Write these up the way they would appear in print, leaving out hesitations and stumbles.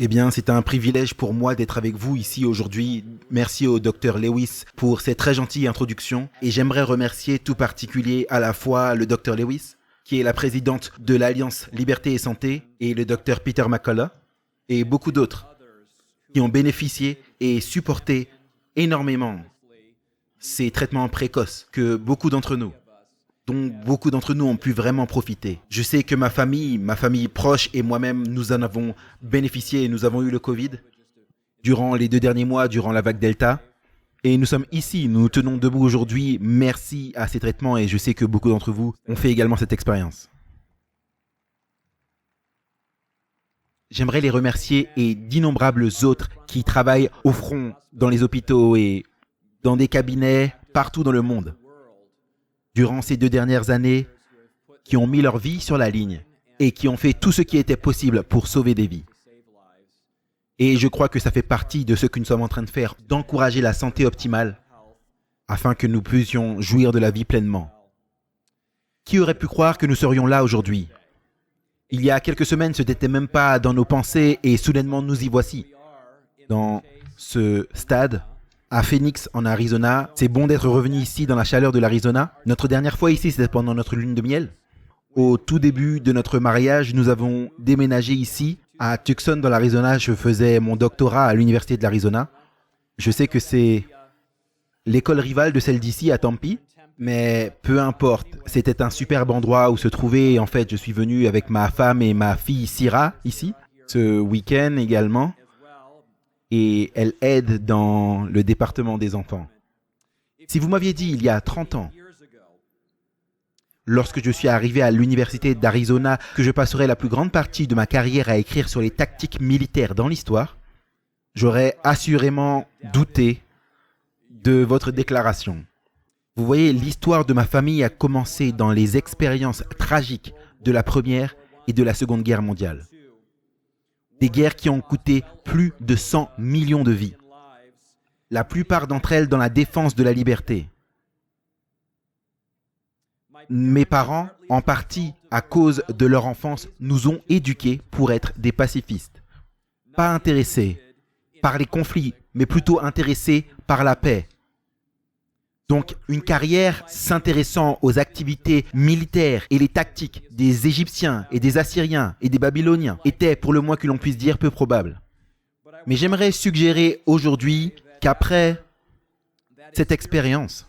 Eh bien, c'est un privilège pour moi d'être avec vous ici aujourd'hui. Merci au docteur Lewis pour cette très gentille introduction. Et j'aimerais remercier tout particulier à la fois le docteur Lewis, qui est la présidente de l'Alliance Liberté et Santé, et le docteur Peter McCullough, et beaucoup d'autres qui ont bénéficié et supporté énormément ces traitements précoces que beaucoup d'entre nous dont beaucoup d'entre nous ont pu vraiment profiter. Je sais que ma famille proche et moi-même, nous en avons bénéficié et nous avons eu le Covid durant les 2 derniers mois, durant la vague Delta. Et nous sommes ici, nous nous tenons debout aujourd'hui. Merci à ces traitements et je sais que beaucoup d'entre vous ont fait également cette expérience. J'aimerais les remercier et d'innombrables autres qui travaillent au front dans les hôpitaux et dans des cabinets partout dans le monde durant ces 2 dernières années, qui ont mis leur vie sur la ligne et qui ont fait tout ce qui était possible pour sauver des vies. Et je crois que ça fait partie de ce que nous sommes en train de faire, d'encourager la santé optimale afin que nous puissions jouir de la vie pleinement. Qui aurait pu croire que nous serions là aujourd'hui? Il y a quelques semaines, ce n'était même pas dans nos pensées et soudainement nous y voici. Dans ce stade, à Phoenix, en Arizona. C'est bon d'être revenu ici dans la chaleur de l'Arizona. Notre dernière fois ici, c'était pendant notre lune de miel. Au tout début de notre mariage, nous avons déménagé ici, à Tucson, dans l'Arizona. Je faisais mon doctorat à l'Université de l'Arizona. Je sais que c'est l'école rivale de celle d'ici, à Tempe, mais peu importe. C'était un superbe endroit où se trouver. En fait, je suis venu avec ma femme et ma fille Syrah, ici, ce week-end également. Et elle aide dans le département des enfants. Si vous m'aviez dit il y a 30 ans, lorsque je suis arrivé à l'université d'Arizona, que je passerais la plus grande partie de ma carrière à écrire sur les tactiques militaires dans l'histoire, j'aurais assurément douté de votre déclaration. Vous voyez, l'histoire de ma famille a commencé dans les expériences tragiques de la Première et de la Seconde Guerre mondiale. Des guerres qui ont coûté plus de 100 millions de vies. La plupart d'entre elles dans la défense de la liberté. Mes parents, en partie à cause de leur enfance, nous ont éduqués pour être des pacifistes. Pas intéressés par les conflits, mais plutôt intéressés par la paix. Donc, une carrière s'intéressant aux activités militaires et les tactiques des Égyptiens et des Assyriens et des Babyloniens était, pour le moins que l'on puisse dire, peu probable. Mais j'aimerais suggérer aujourd'hui qu'après cette expérience,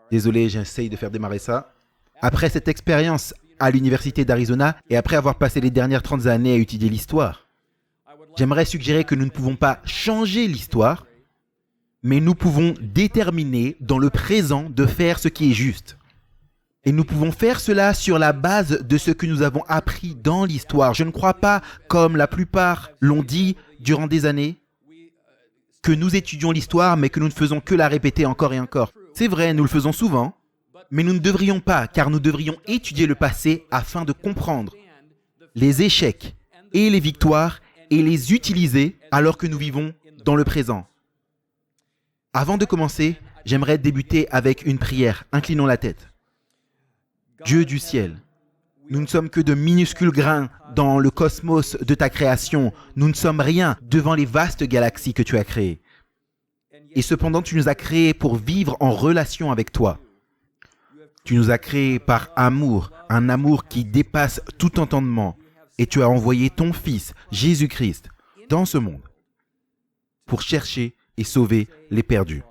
désolé, j'essaye de faire démarrer ça, après cette expérience à l'Université d'Arizona et après avoir passé les dernières 30 années à étudier l'histoire, j'aimerais suggérer que nous ne pouvons pas changer l'histoire, mais nous pouvons déterminer dans le présent de faire ce qui est juste. Et nous pouvons faire cela sur la base de ce que nous avons appris dans l'histoire. Je ne crois pas, comme la plupart l'ont dit durant des années, que nous étudions l'histoire, mais que nous ne faisons que la répéter encore et encore. C'est vrai, nous le faisons souvent, mais nous ne devrions pas, car nous devrions étudier le passé afin de comprendre les échecs et les victoires et les utiliser alors que nous vivons dans le présent. Avant de commencer, j'aimerais débuter avec une prière. Inclinons la tête. Dieu du ciel, nous ne sommes que de minuscules grains dans le cosmos de ta création. Nous ne sommes rien devant les vastes galaxies que tu as créées. Et cependant, tu nous as créés pour vivre en relation avec toi. Tu nous as créés par amour, un amour qui dépasse tout entendement. Et tu as envoyé ton Fils, Jésus-Christ, dans ce monde pour chercher et sauver les perdus.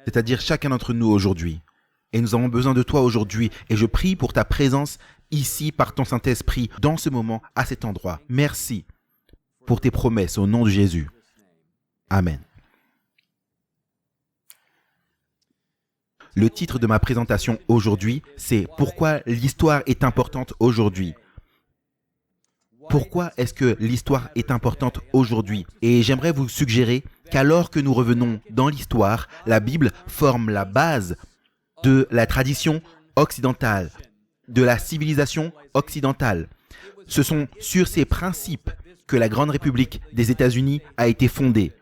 C'est-à-dire chacun d'entre nous aujourd'hui. Et nous avons besoin de toi aujourd'hui. Et je prie pour ta présence ici par ton Saint-Esprit, dans ce moment, à cet endroit. Merci pour tes promesses au nom de Jésus. Amen. Le titre de ma présentation aujourd'hui, c'est « Pourquoi l'histoire est importante aujourd'hui ?» Pourquoi est-ce que l'histoire est importante aujourd'hui? Et j'aimerais vous suggérer qu'alors que nous revenons dans l'histoire, la Bible forme la base de la tradition occidentale, de la civilisation occidentale. Ce sont sur ces principes que la Grande République des États-Unis a été fondée.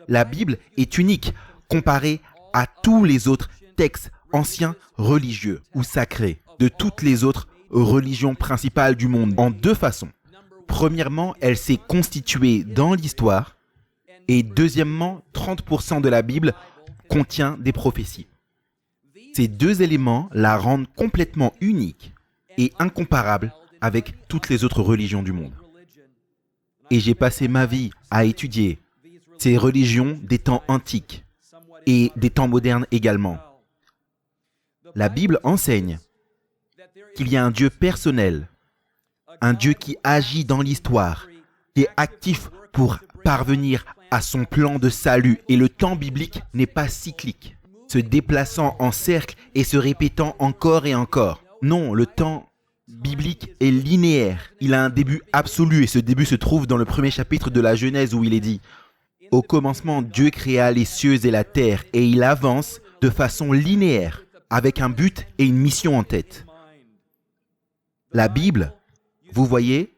La Bible est unique comparée à tous les autres textes anciens religieux ou sacrés de toutes les autres religion principale du monde en deux façons. Premièrement, elle s'est constituée dans l'histoire et deuxièmement, 30% de la Bible contient des prophéties. Ces deux éléments la rendent complètement unique et incomparable avec toutes les autres religions du monde. Et j'ai passé ma vie à étudier ces religions des temps antiques et des temps modernes également. La Bible enseigne qu'il y a un Dieu personnel, un Dieu qui agit dans l'histoire, qui est actif pour parvenir à son plan de salut. Et le temps biblique n'est pas cyclique, se déplaçant en cercle et se répétant encore et encore. Non, le temps biblique est linéaire. Il a un début absolu et ce début se trouve dans le premier chapitre de la Genèse où il est dit « Au commencement, Dieu créa les cieux et la terre et il avance de façon linéaire avec un but et une mission en tête. » La Bible, vous voyez,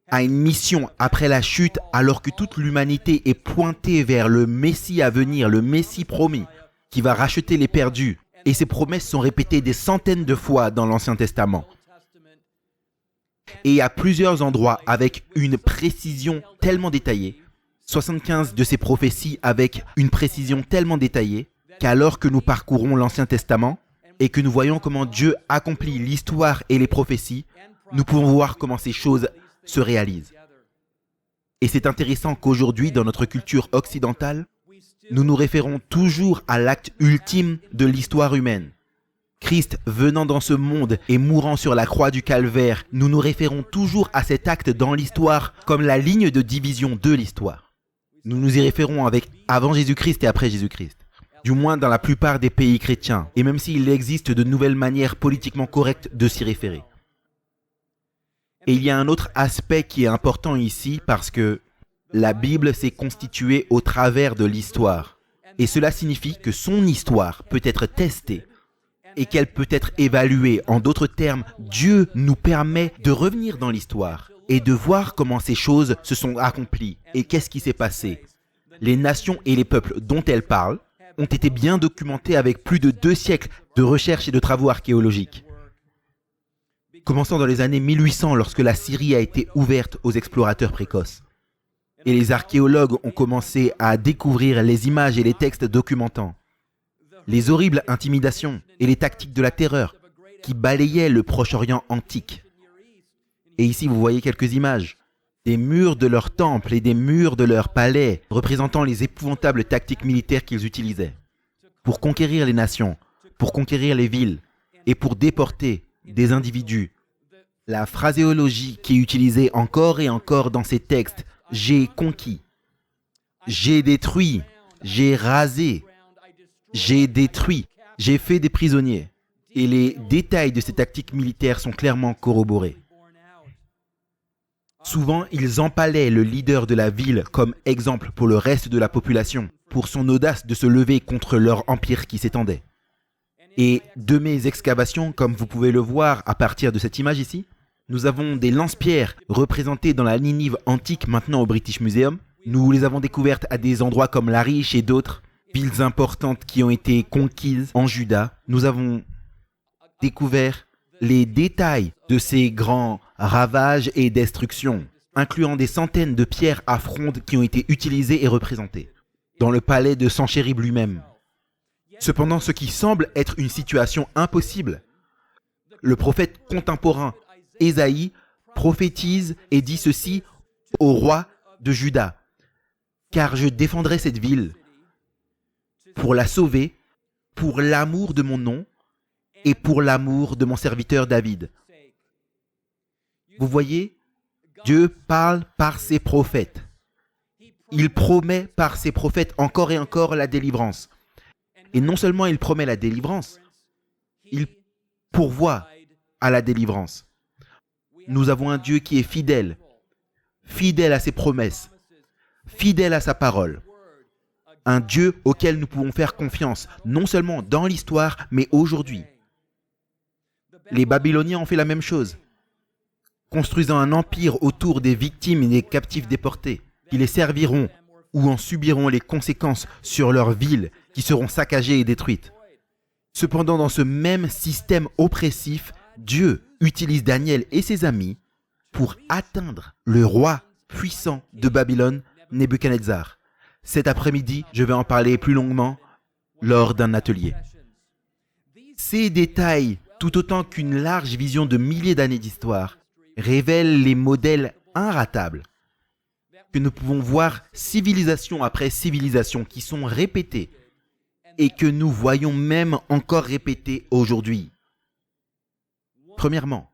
a une mission après la chute alors que toute l'humanité est pointée vers le Messie à venir, le Messie promis, qui va racheter les perdus. Et ces promesses sont répétées des centaines de fois dans l'Ancien Testament. Et à plusieurs endroits avec une précision tellement détaillée, 75 de ces prophéties avec une précision tellement détaillée, qu'alors que nous parcourons l'Ancien Testament et que nous voyons comment Dieu accomplit l'histoire et les prophéties, nous pouvons voir comment ces choses se réalisent. Et c'est intéressant qu'aujourd'hui, dans notre culture occidentale, nous nous référons toujours à l'acte ultime de l'histoire humaine. Christ venant dans ce monde et mourant sur la croix du calvaire, nous nous référons toujours à cet acte dans l'histoire comme la ligne de division de l'histoire. Nous nous y référons avec avant Jésus-Christ et après Jésus-Christ. Du moins dans la plupart des pays chrétiens, et même s'il existe de nouvelles manières politiquement correctes de s'y référer. Et il y a un autre aspect qui est important ici parce que la Bible s'est constituée au travers de l'histoire. Et cela signifie que son histoire peut être testée et qu'elle peut être évaluée. En d'autres termes, Dieu nous permet de revenir dans l'histoire et de voir comment ces choses se sont accomplies et qu'est-ce qui s'est passé. Les nations et les peuples dont elle parle ont été bien documentés avec plus de 2 siècles de recherche et de travaux archéologiques. Commençant dans les années 1800 lorsque la Syrie a été ouverte aux explorateurs précoces. Et les archéologues ont commencé à découvrir les images et les textes documentant les horribles intimidations et les tactiques de la terreur qui balayaient le Proche-Orient antique. Et ici, vous voyez quelques images. Des murs de leurs temples et des murs de leurs palais représentant les épouvantables tactiques militaires qu'ils utilisaient pour conquérir les nations, pour conquérir les villes et pour déporter des individus. La phraséologie qui est utilisée encore et encore dans ces textes, « j'ai conquis »,« j'ai détruit »,« j'ai rasé »,« j'ai détruit »,« j'ai fait des prisonniers ». Et les détails de ces tactiques militaires sont clairement corroborés. Souvent, ils empalaient le leader de la ville comme exemple pour le reste de la population, pour son audace de se lever contre leur empire qui s'étendait. Et de mes excavations, comme vous pouvez le voir à partir de cette image ici, nous avons des lance-pierres représentées dans la Ninive antique maintenant au British Museum. Nous les avons découvertes à des endroits comme Larish et d'autres villes importantes qui ont été conquises en Juda. Nous avons découvert les détails de ces grands ravages et destructions, incluant des centaines de pierres à fronde qui ont été utilisées et représentées dans le palais de Sanchérib lui-même. Cependant, ce qui semble être une situation impossible, le prophète contemporain Ésaïe prophétise et dit ceci au roi de Juda. « Car je défendrai cette ville pour la sauver, pour l'amour de mon nom et pour l'amour de mon serviteur David. » Vous voyez, Dieu parle par ses prophètes. Il promet par ses prophètes encore et encore la délivrance. Et non seulement il promet la délivrance, il pourvoit à la délivrance. Nous avons un Dieu qui est fidèle, fidèle à ses promesses, fidèle à sa parole. Un Dieu auquel nous pouvons faire confiance, non seulement dans l'histoire, mais aujourd'hui. Les Babyloniens ont fait la même chose, construisant un empire autour des victimes et des captifs déportés, qui les serviront ou en subiront les conséquences sur leurs villes, qui seront saccagées et détruites. Cependant, dans ce même système oppressif, Dieu utilise Daniel et ses amis pour atteindre le roi puissant de Babylone, Nebuchadnezzar. Cet après-midi, je vais en parler plus longuement lors d'un atelier. Ces détails, tout autant qu'une large vision de milliers d'années d'histoire, révèlent les modèles inratables que nous pouvons voir civilisation après civilisation qui sont répétés et que nous voyons même encore répéter aujourd'hui. Premièrement,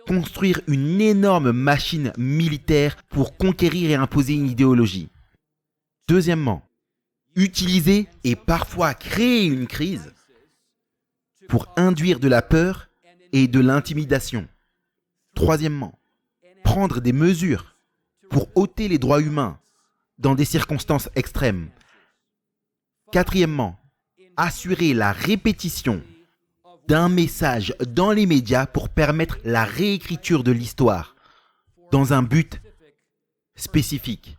construire une énorme machine militaire pour conquérir et imposer une idéologie. Deuxièmement, utiliser et parfois créer une crise pour induire de la peur et de l'intimidation. Troisièmement, prendre des mesures pour ôter les droits humains dans des circonstances extrêmes. Quatrièmement, assurer la répétition d'un message dans les médias pour permettre la réécriture de l'histoire dans un but spécifique.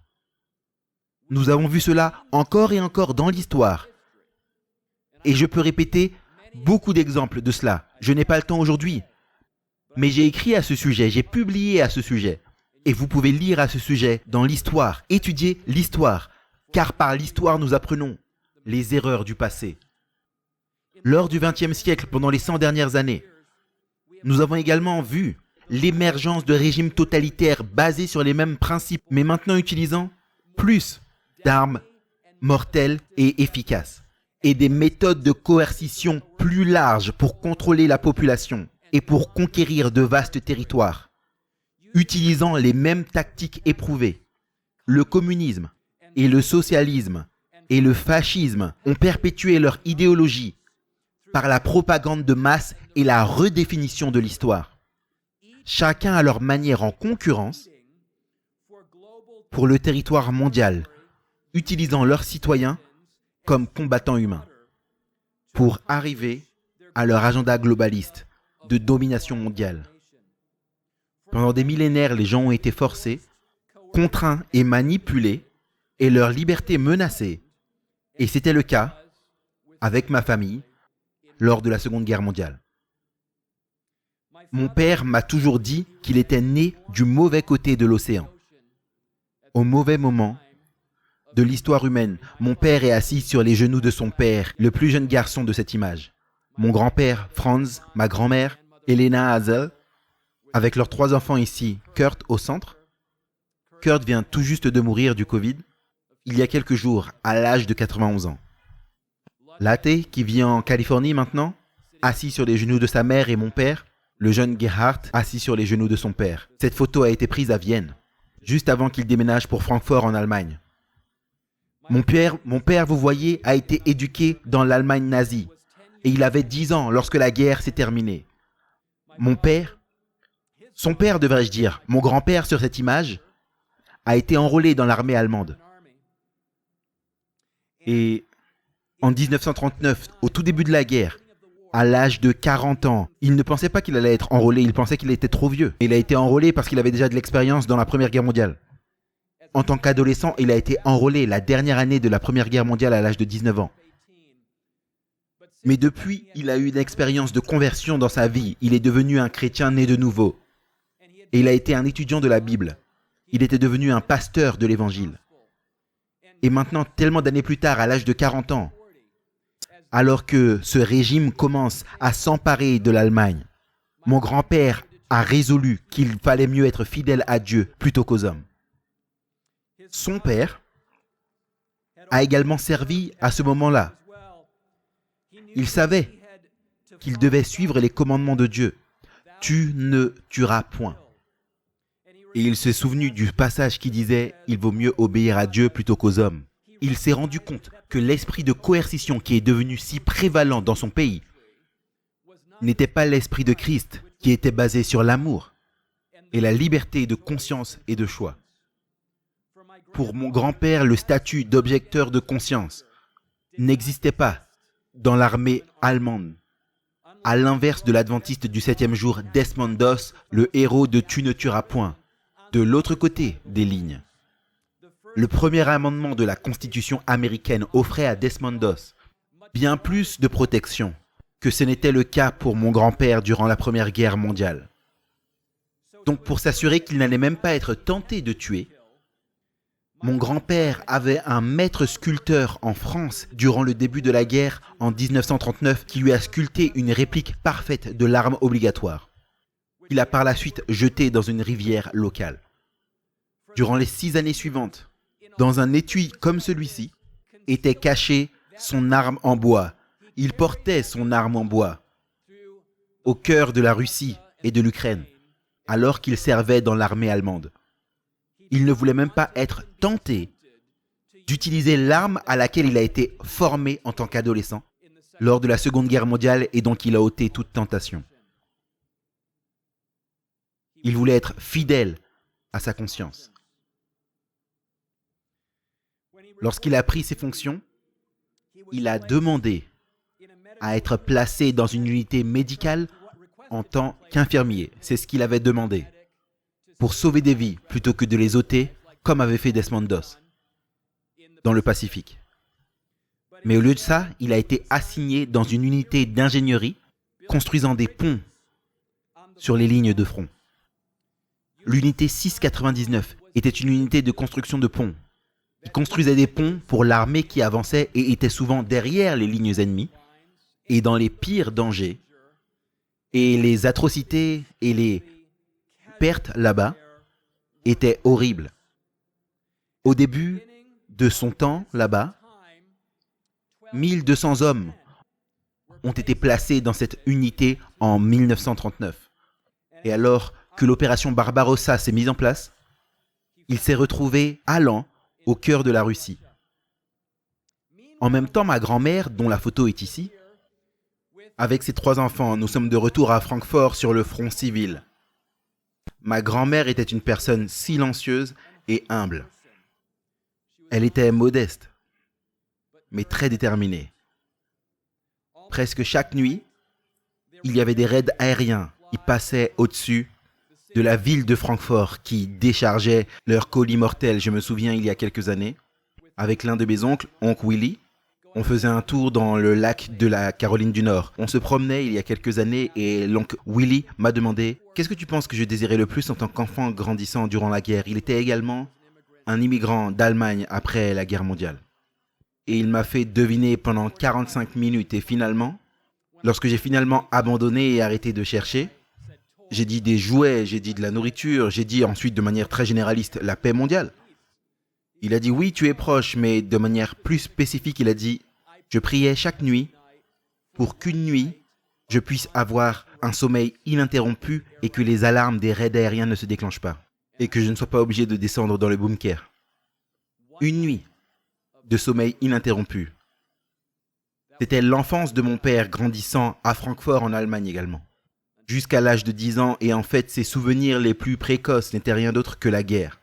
Nous avons vu cela encore et encore dans l'histoire. Et je peux répéter beaucoup d'exemples de cela. Je n'ai pas le temps aujourd'hui, mais j'ai écrit à ce sujet, j'ai publié à ce sujet. Et vous pouvez lire à ce sujet dans l'histoire, étudier l'histoire, car par l'histoire nous apprenons les erreurs du passé. Lors du XXe siècle, pendant les 100 dernières années, nous avons également vu l'émergence de régimes totalitaires basés sur les mêmes principes, mais maintenant utilisant plus d'armes mortelles et efficaces, et des méthodes de coercition plus larges pour contrôler la population et pour conquérir de vastes territoires, utilisant les mêmes tactiques éprouvées. Le communisme et le socialisme et le fascisme ont perpétué leur idéologie par la propagande de masse et la redéfinition de l'histoire. Chacun à leur manière en concurrence pour le territoire mondial, utilisant leurs citoyens comme combattants humains, pour arriver à leur agenda globaliste de domination mondiale. Pendant des millénaires, les gens ont été forcés, contraints et manipulés, et leur liberté menacée. Et c'était le cas avec ma famille lors de la Seconde Guerre mondiale. Mon père m'a toujours dit qu'il était né du mauvais côté de l'océan. Au mauvais moment de l'histoire humaine, mon père est assis sur les genoux de son père, le plus jeune garçon de cette image. Mon grand-père, Franz, ma grand-mère, Elena Hazel, avec leurs 3 enfants ici, Kurt au centre. Kurt vient tout juste de mourir du Covid, il y a quelques jours, à l'âge de 91 ans. Latte, qui vit en Californie maintenant, assis sur les genoux de sa mère, et mon père, le jeune Gerhard, assis sur les genoux de son père. Cette photo a été prise à Vienne, juste avant qu'il déménage pour Francfort en Allemagne. Mon père, vous voyez, a été éduqué dans l'Allemagne nazie, et il avait 10 ans lorsque la guerre s'est terminée. Mon père, son père devrais-je dire, mon grand-père sur cette image, a été enrôlé dans l'armée allemande. Et en 1939, au tout début de la guerre, à l'âge de 40 ans, il ne pensait pas qu'il allait être enrôlé, il pensait qu'il était trop vieux. Il a été enrôlé parce qu'il avait déjà de l'expérience dans la Première Guerre mondiale. En tant qu'adolescent, il a été enrôlé la dernière année de la Première Guerre mondiale à l'âge de 19 ans. Mais depuis, il a eu une expérience de conversion dans sa vie. Il est devenu un chrétien né de nouveau. Et il a été un étudiant de la Bible. Il était devenu un pasteur de l'Évangile. Et maintenant, tellement d'années plus tard, à l'âge de 40 ans, alors que ce régime commence à s'emparer de l'Allemagne, mon grand-père a résolu qu'il fallait mieux être fidèle à Dieu plutôt qu'aux hommes. Son père a également servi à ce moment-là. Il savait qu'il devait suivre les commandements de Dieu. Tu ne tueras point. Et il s'est souvenu du passage qui disait « Il vaut mieux obéir à Dieu plutôt qu'aux hommes ». Il s'est rendu compte que l'esprit de coercition qui est devenu si prévalent dans son pays n'était pas l'esprit de Christ qui était basé sur l'amour et la liberté de conscience et de choix. Pour mon grand-père, le statut d'objecteur de conscience n'existait pas dans l'armée allemande. À l'inverse de l'adventiste du 7e jour, Desmond Doss, le héros de « Tu ne tueras point », de l'autre côté des lignes. Le premier amendement de la Constitution américaine offrait à Desmond Doss bien plus de protection que ce n'était le cas pour mon grand-père durant la Première Guerre mondiale. Donc pour s'assurer qu'il n'allait même pas être tenté de tuer, mon grand-père avait un maître sculpteur en France durant le début de la guerre en 1939 qui lui a sculpté une réplique parfaite de l'arme obligatoire. Il a par la suite jeté dans une rivière locale. Durant les 6 années suivantes, dans un étui comme celui-ci, était cachée son arme en bois. Il portait son arme en bois au cœur de la Russie et de l'Ukraine, alors qu'il servait dans l'armée allemande. Il ne voulait même pas être tenté d'utiliser l'arme à laquelle il a été formé en tant qu'adolescent lors de la Seconde Guerre mondiale et donc il a ôté toute tentation. Il voulait être fidèle à sa conscience. Lorsqu'il a pris ses fonctions, il a demandé à être placé dans une unité médicale en tant qu'infirmier. C'est ce qu'il avait demandé, pour sauver des vies plutôt que de les ôter, comme avait fait Desmond Doss dans le Pacifique. Mais au lieu de ça, il a été assigné dans une unité d'ingénierie construisant des ponts sur les lignes de front. L'unité 699 était une unité de construction de ponts. Il construisait des ponts pour l'armée qui avançait et était souvent derrière les lignes ennemies et dans les pires dangers. Et les atrocités et les pertes là-bas étaient horribles. Au début de son temps là-bas, 1200 hommes ont été placés dans cette unité en 1939. Et alors que l'opération Barbarossa s'est mise en place, il s'est retrouvé allant au cœur de la Russie. En même temps, ma grand-mère, dont la photo est ici, avec ses 3 enfants, nous sommes de retour à Francfort sur le front civil. Ma grand-mère était une personne silencieuse et humble. Elle était modeste, mais très déterminée. Presque chaque nuit, il y avait des raids aériens qui passaient au-dessus de la ville de Francfort qui déchargeaient leurs colis mortels. Je me souviens, il y a quelques années, avec l'un de mes oncles, oncle Willy, on faisait un tour dans le lac de la Caroline du Nord. On se promenait il y a quelques années et l'oncle Willy m'a demandé « Qu'est-ce que tu penses que je désirais le plus en tant qu'enfant grandissant durant la guerre ?» Il était également un immigrant d'Allemagne après la guerre mondiale. Et il m'a fait deviner pendant 45 minutes et finalement, lorsque j'ai finalement abandonné et arrêté de chercher, j'ai dit des jouets, j'ai dit de la nourriture, j'ai dit ensuite de manière très généraliste la paix mondiale. Il a dit oui, tu es proche, mais de manière plus spécifique, il a dit je priais chaque nuit pour qu'une nuit, je puisse avoir un sommeil ininterrompu et que les alarmes des raids aériens ne se déclenchent pas et que je ne sois pas obligé de descendre dans le bunker. Une nuit de sommeil ininterrompu. C'était l'enfance de mon père grandissant à Francfort en Allemagne également. Jusqu'à l'âge de 10 ans et en fait ses souvenirs les plus précoces n'étaient rien d'autre que la guerre.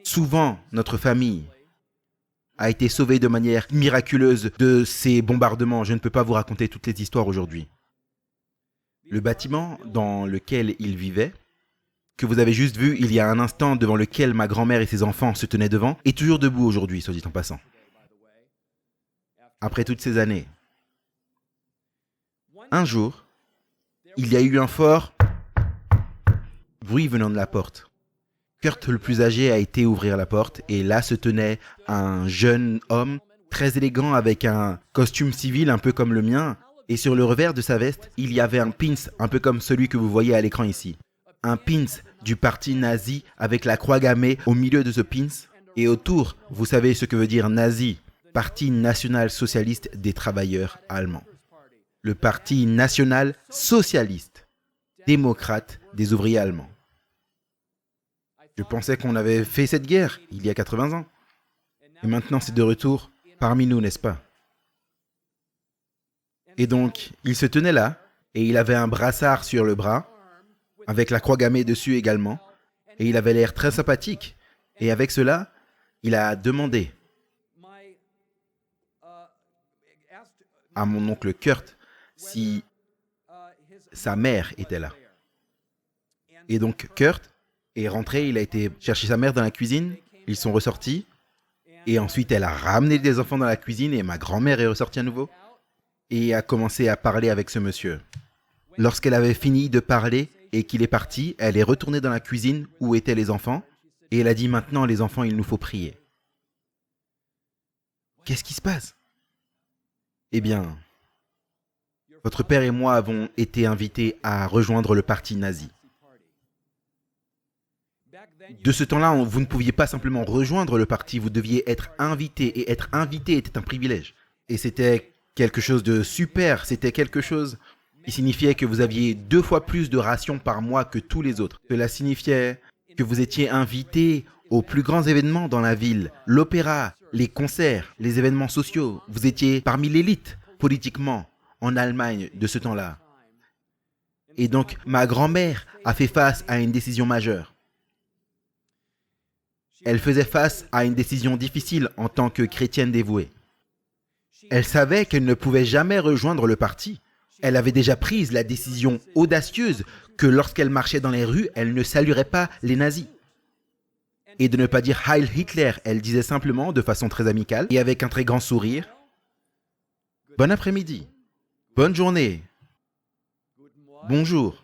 Souvent, notre famille a été sauvée de manière miraculeuse de ces bombardements. Je ne peux pas vous raconter toutes les histoires aujourd'hui. Le bâtiment dans lequel il vivait, que vous avez juste vu il y a un instant, devant lequel ma grand-mère et ses enfants se tenaient devant, est toujours debout aujourd'hui, soit dit en passant. Après toutes ces années. Un jour, il y a eu un fort bruit venant de la porte. Kurt, le plus âgé, a été ouvrir la porte et là se tenait un jeune homme très élégant avec un costume civil un peu comme le mien et sur le revers de sa veste, il y avait un pins un peu comme celui que vous voyez à l'écran ici. Un pins du parti nazi avec la croix gammée au milieu de ce pins et autour, vous savez ce que veut dire nazi, Parti national-socialiste des travailleurs allemands. Le Parti national-socialiste, démocrate des ouvriers allemands. Je pensais qu'on avait fait cette guerre il y a 80 ans. Et maintenant c'est de retour parmi nous, n'est-ce pas? Et donc, il se tenait là, et il avait un brassard sur le bras, avec la croix gammée dessus également, et il avait l'air très sympathique. Et avec cela, il a demandé à mon oncle Kurt si sa mère était là. Et donc Kurt est rentré, il a été chercher sa mère dans la cuisine, ils sont ressortis, et ensuite elle a ramené des enfants dans la cuisine et ma grand-mère est ressortie à nouveau. et a commencé à parler avec ce monsieur. Lorsqu'elle avait fini de parler et qu'il est parti, elle est retournée dans la cuisine où étaient les enfants et elle a dit « Maintenant, les enfants, il nous faut prier. » Qu'est-ce qui se passe? Eh bien, votre père et moi avons été invités à rejoindre le parti nazi. De ce temps-là, vous ne pouviez pas simplement rejoindre le parti, vous deviez être invité. Et être invité était un privilège. Et c'était quelque chose de super, c'était quelque chose qui signifiait que vous aviez 2 fois plus de rations par mois que tous les autres. Cela signifiait que vous étiez invité aux plus grands événements dans la ville, l'opéra, les concerts, les événements sociaux. Vous étiez parmi l'élite politiquement en Allemagne de ce temps-là. Et donc, ma grand-mère a fait face à une décision majeure. Elle faisait face à une décision difficile en tant que chrétienne dévouée. Elle savait qu'elle ne pouvait jamais rejoindre le parti. Elle avait déjà pris la décision audacieuse que lorsqu'elle marchait dans les rues, elle ne saluerait pas les nazis. Et de ne pas dire Heil Hitler, elle disait simplement, de façon très amicale et avec un très grand sourire, « Bon après-midi, bonne journée, bonjour ».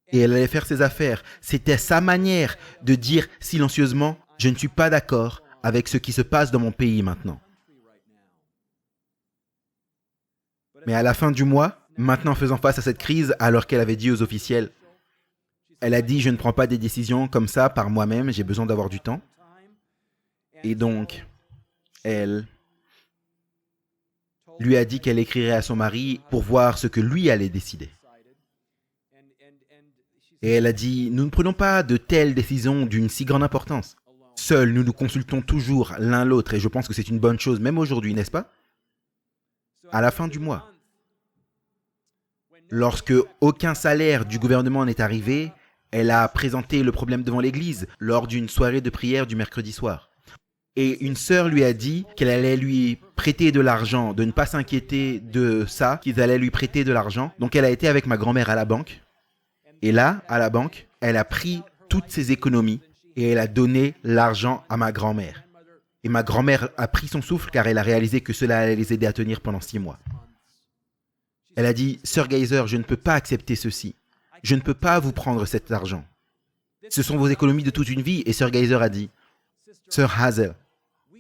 Et elle allait faire ses affaires. C'était sa manière de dire silencieusement « Je ne suis pas d'accord avec ce qui se passe dans mon pays maintenant ». Mais à la fin du mois, maintenant faisant face à cette crise, alors qu'elle avait dit aux officiels, elle a dit « Je ne prends pas des décisions comme ça par moi-même, j'ai besoin d'avoir du temps ». Et donc, elle lui a dit qu'elle écrirait à son mari pour voir ce que lui allait décider. Et elle a dit, nous ne prenons pas de telles décisions d'une si grande importance. Seuls, nous nous consultons toujours l'un l'autre et je pense que c'est une bonne chose, même aujourd'hui, n'est-ce pas? À la fin du mois, lorsque aucun salaire du gouvernement n'est arrivé, elle a présenté le problème devant l'église lors d'une soirée de prière du mercredi soir. Et une sœur lui a dit qu'elle allait lui prêter de l'argent, de ne pas s'inquiéter de ça, qu'ils allaient lui prêter de l'argent. Donc elle a été avec ma grand-mère à la banque. Et là, à la banque, elle a pris toutes ses économies et elle a donné l'argent à ma grand-mère. Et ma grand-mère a pris son souffle car elle a réalisé que cela allait les aider à tenir pendant 6 mois. Elle a dit, « Sœur Geyser, je ne peux pas accepter ceci. Je ne peux pas vous prendre cet argent. Ce sont vos économies de toute une vie. » Et Sœur Geyser a dit, « Sœur Hazel,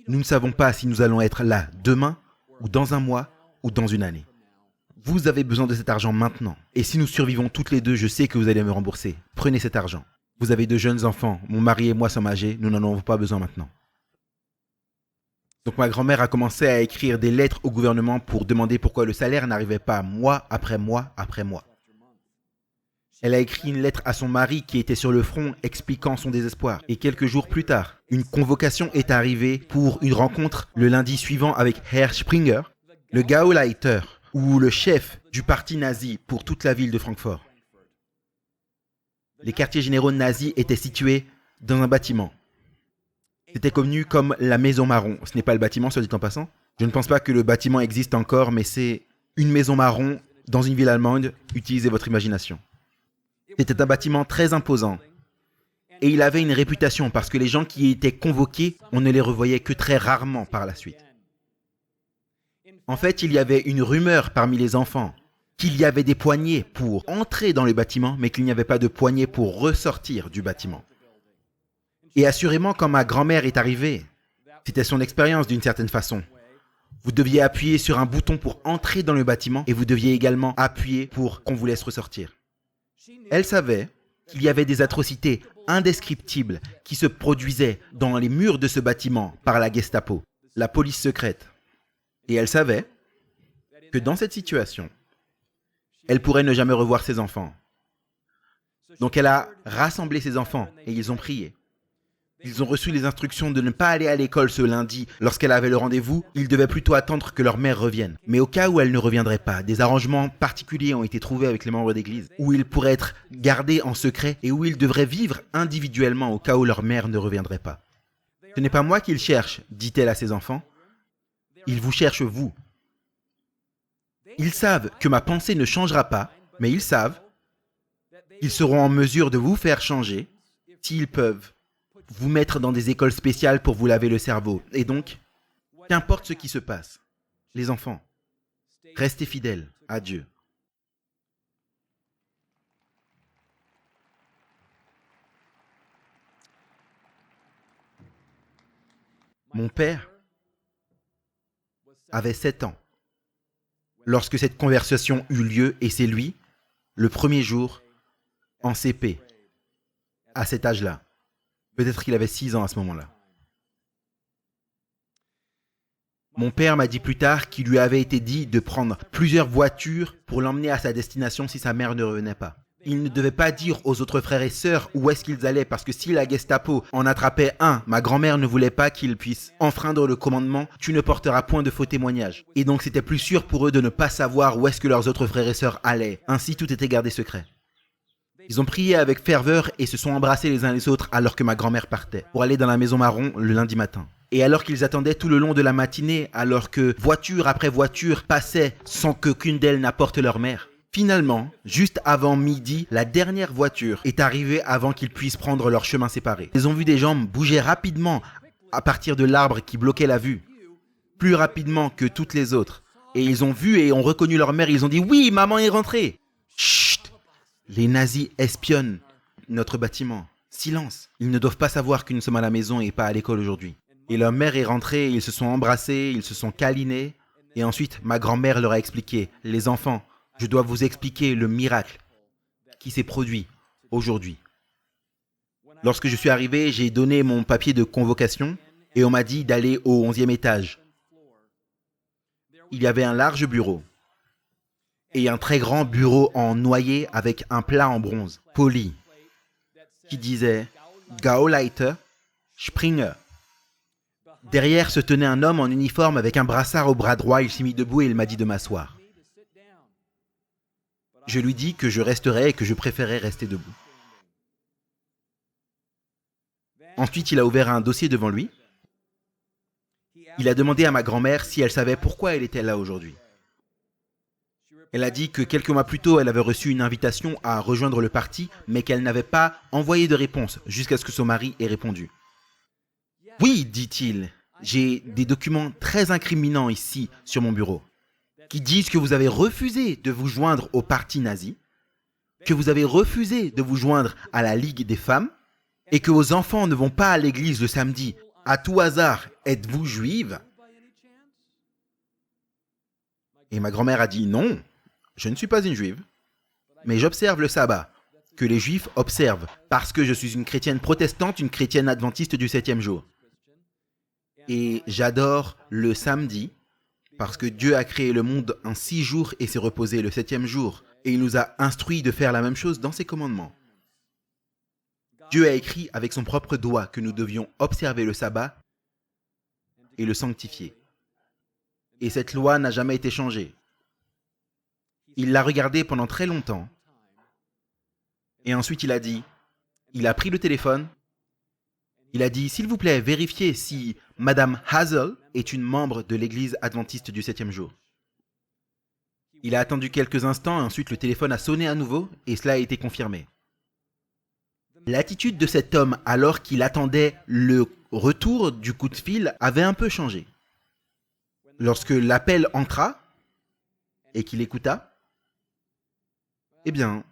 nous ne savons pas si nous allons être là demain ou dans un mois ou dans une année. Vous avez besoin de cet argent maintenant. Et si nous survivons toutes les deux, je sais que vous allez me rembourser. Prenez cet argent. Vous avez 2 jeunes enfants. Mon mari et moi sommes âgés. Nous n'en avons pas besoin maintenant. » Donc ma grand-mère a commencé à écrire des lettres au gouvernement pour demander pourquoi le salaire n'arrivait pas mois après mois après mois. Elle a écrit une lettre à son mari qui était sur le front expliquant son désespoir. Et quelques jours plus tard, une convocation est arrivée pour une rencontre le lundi suivant avec Herr Springer, le Gauleiter, ou le chef du parti nazi pour toute la ville de Francfort. Les quartiers généraux nazis étaient situés dans un bâtiment. C'était connu comme la Maison Marron. Ce n'est pas le bâtiment, soit dit en passant. Je ne pense pas que le bâtiment existe encore, mais c'est une maison marron dans une ville allemande. Utilisez votre imagination. C'était un bâtiment très imposant. Et il avait une réputation parce que les gens qui y étaient convoqués, on ne les revoyait que très rarement par la suite. En fait, il y avait une rumeur parmi les enfants qu'il y avait des poignées pour entrer dans le bâtiment, mais qu'il n'y avait pas de poignées pour ressortir du bâtiment. Et assurément, quand ma grand-mère est arrivée, c'était son expérience d'une certaine façon. Vous deviez appuyer sur un bouton pour entrer dans le bâtiment et vous deviez également appuyer pour qu'on vous laisse ressortir. Elle savait qu'il y avait des atrocités indescriptibles qui se produisaient dans les murs de ce bâtiment par la Gestapo, la police secrète. Et elle savait que dans cette situation, elle pourrait ne jamais revoir ses enfants. Donc elle a rassemblé ses enfants et ils ont prié. Ils ont reçu les instructions de ne pas aller à l'école ce lundi. Lorsqu'elle avait le rendez-vous, ils devaient plutôt attendre que leur mère revienne. Mais au cas où elle ne reviendrait pas, des arrangements particuliers ont été trouvés avec les membres d'église, où ils pourraient être gardés en secret et où ils devraient vivre individuellement au cas où leur mère ne reviendrait pas. Ce n'est pas moi qu'ils cherchent, dit-elle à ses enfants. Ils vous cherchent vous. Ils savent que ma pensée ne changera pas, mais ils savent qu'ils seront en mesure de vous faire changer s'ils peuvent vous mettre dans des écoles spéciales pour vous laver le cerveau. Et donc, qu'importe ce qui se passe, Les enfants, restez fidèles à Dieu. Mon père avait 7 ans lorsque cette conversation eut lieu et c'est lui, le premier jour, en CP, à cet âge-là. Peut-être qu'il avait 6 ans à ce moment-là. Mon père m'a dit plus tard qu'il lui avait été dit de prendre plusieurs voitures pour l'emmener à sa destination si sa mère ne revenait pas. Il ne devait pas dire aux autres frères et sœurs où est-ce qu'ils allaient parce que si la Gestapo en attrapait un, ma grand-mère ne voulait pas qu'il puisse enfreindre le commandement « Tu ne porteras point de faux témoignages ». Et donc c'était plus sûr pour eux de ne pas savoir où est-ce que leurs autres frères et sœurs allaient. Ainsi tout était gardé secret. Ils ont prié avec ferveur et se sont embrassés les uns les autres alors que ma grand-mère partait pour aller dans la maison marron le lundi matin. Et alors qu'ils attendaient tout le long de la matinée, alors que voiture après voiture passait sans qu'aucune d'elles n'apporte leur mère, finalement, juste avant midi, la dernière voiture est arrivée avant qu'ils puissent prendre leur chemin séparé. Ils ont vu des jambes bouger rapidement à partir de l'arbre qui bloquait la vue, plus rapidement que toutes les autres. Et ils ont vu et ont reconnu leur mère, ils ont dit « Oui, maman est rentrée !» Chut! Les nazis espionnent notre bâtiment. Silence. Ils ne doivent pas savoir que nous sommes à la maison et pas à l'école aujourd'hui. Et leur mère est rentrée, ils se sont embrassés, ils se sont câlinés. Et ensuite, ma grand-mère leur a expliqué, les enfants, je dois vous expliquer le miracle qui s'est produit aujourd'hui. Lorsque je suis arrivé, j'ai donné mon papier de convocation et on m'a dit d'aller au 11e étage. Il y avait un large bureau et un très grand bureau en noyer avec un plat en bronze, poli, qui disait « Gauleiter Springer ». Derrière se tenait un homme en uniforme avec un brassard au bras droit. Il s'est mis debout et il m'a dit de m'asseoir. Je lui dis que je resterais et que je préférais rester debout. Ensuite, il a ouvert un dossier devant lui. Il a demandé à ma grand-mère si elle savait pourquoi elle était là aujourd'hui. Elle a dit que quelques mois plus tôt, elle avait reçu une invitation à rejoindre le parti, mais qu'elle n'avait pas envoyé de réponse jusqu'à ce que son mari ait répondu. « Oui, dit-il, j'ai des documents très incriminants ici sur mon bureau qui disent que vous avez refusé de vous joindre au parti nazi, que vous avez refusé de vous joindre à la Ligue des femmes et que vos enfants ne vont pas à l'église le samedi. À tout hasard, êtes-vous juive ?» Et ma grand-mère a dit « Non, je ne suis pas une juive, mais j'observe le sabbat, que les juifs observent, parce que je suis une chrétienne protestante, une chrétienne adventiste du 7e jour. Et j'adore le samedi, parce que Dieu a créé le monde en 6 jours et s'est reposé le 7e jour. Et il nous a instruits de faire la même chose dans ses commandements. Dieu a écrit avec son propre doigt que nous devions observer le sabbat et le sanctifier. Et cette loi n'a jamais été changée. Il l'a regardée pendant très longtemps. Et ensuite il a dit, il a pris le téléphone, il a dit, s'il vous plaît, vérifiez si Madame Hazel est une membre de l'église adventiste du 7e jour. Il a attendu quelques instants et ensuite le téléphone a sonné à nouveau et cela a été confirmé. L'attitude de cet homme alors qu'il attendait le retour du coup de fil avait un peu changé. Lorsque l'appel entra et qu'il écouta, eh bien,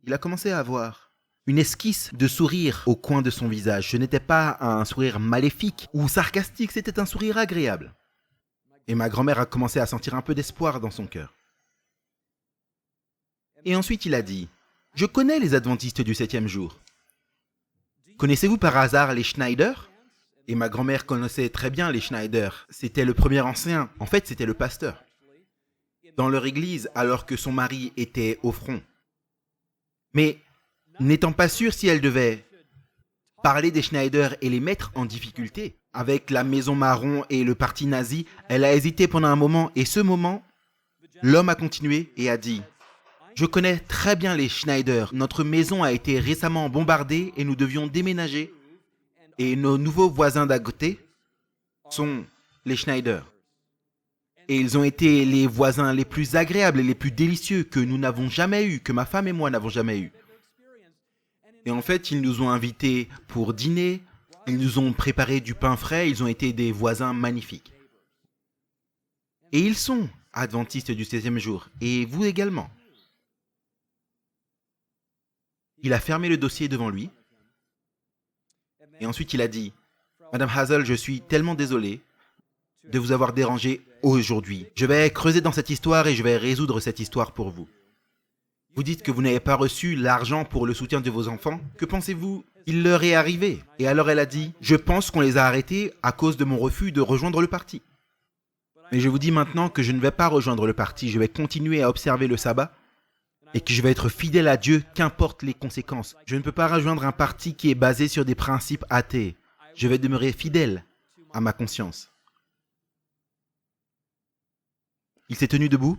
il a commencé à avoir une esquisse de sourire au coin de son visage. Ce n'était pas un sourire maléfique ou sarcastique, c'était un sourire agréable. Et ma grand-mère a commencé à sentir un peu d'espoir dans son cœur. Et ensuite il a dit, « Je connais les adventistes du 7e jour. Connaissez-vous par hasard les Schneider ?» Et ma grand-mère connaissait très bien les Schneider. C'était le premier ancien, en fait c'était le pasteur, dans leur église alors que son mari était au front. Mais n'étant pas sûre si elle devait parler des Schneider et les mettre en difficulté avec la maison marron et le parti nazi, elle a hésité pendant un moment et ce moment, l'homme a continué et a dit « Je connais très bien les Schneider. Notre maison a été récemment bombardée et nous devions déménager. Et nos nouveaux voisins d'à côté sont les Schneider. Et ils ont été les voisins les plus agréables et les plus délicieux que nous n'avons jamais eus, que ma femme et moi n'avons jamais eus. Et en fait, ils nous ont invités pour dîner, ils nous ont préparé du pain frais, ils ont été des voisins magnifiques. » Et ils sont adventistes du 16e jour, et vous également. Il a fermé le dossier devant lui, et ensuite il a dit, « Madame Hazel, je suis tellement désolé de vous avoir dérangé aujourd'hui. Je vais creuser dans cette histoire et je vais résoudre cette histoire pour vous. Vous dites que vous n'avez pas reçu l'argent pour le soutien de vos enfants. Que pensez-vous qu'il leur est arrivé ?» Et alors elle a dit, « Je pense qu'on les a arrêtés à cause de mon refus de rejoindre le parti. Mais je vous dis maintenant que je ne vais pas rejoindre le parti, je vais continuer à observer le sabbat et que je vais être fidèle à Dieu, qu'importe les conséquences. Je ne peux pas rejoindre un parti qui est basé sur des principes athées. Je vais demeurer fidèle à ma conscience. » Il s'est tenu debout.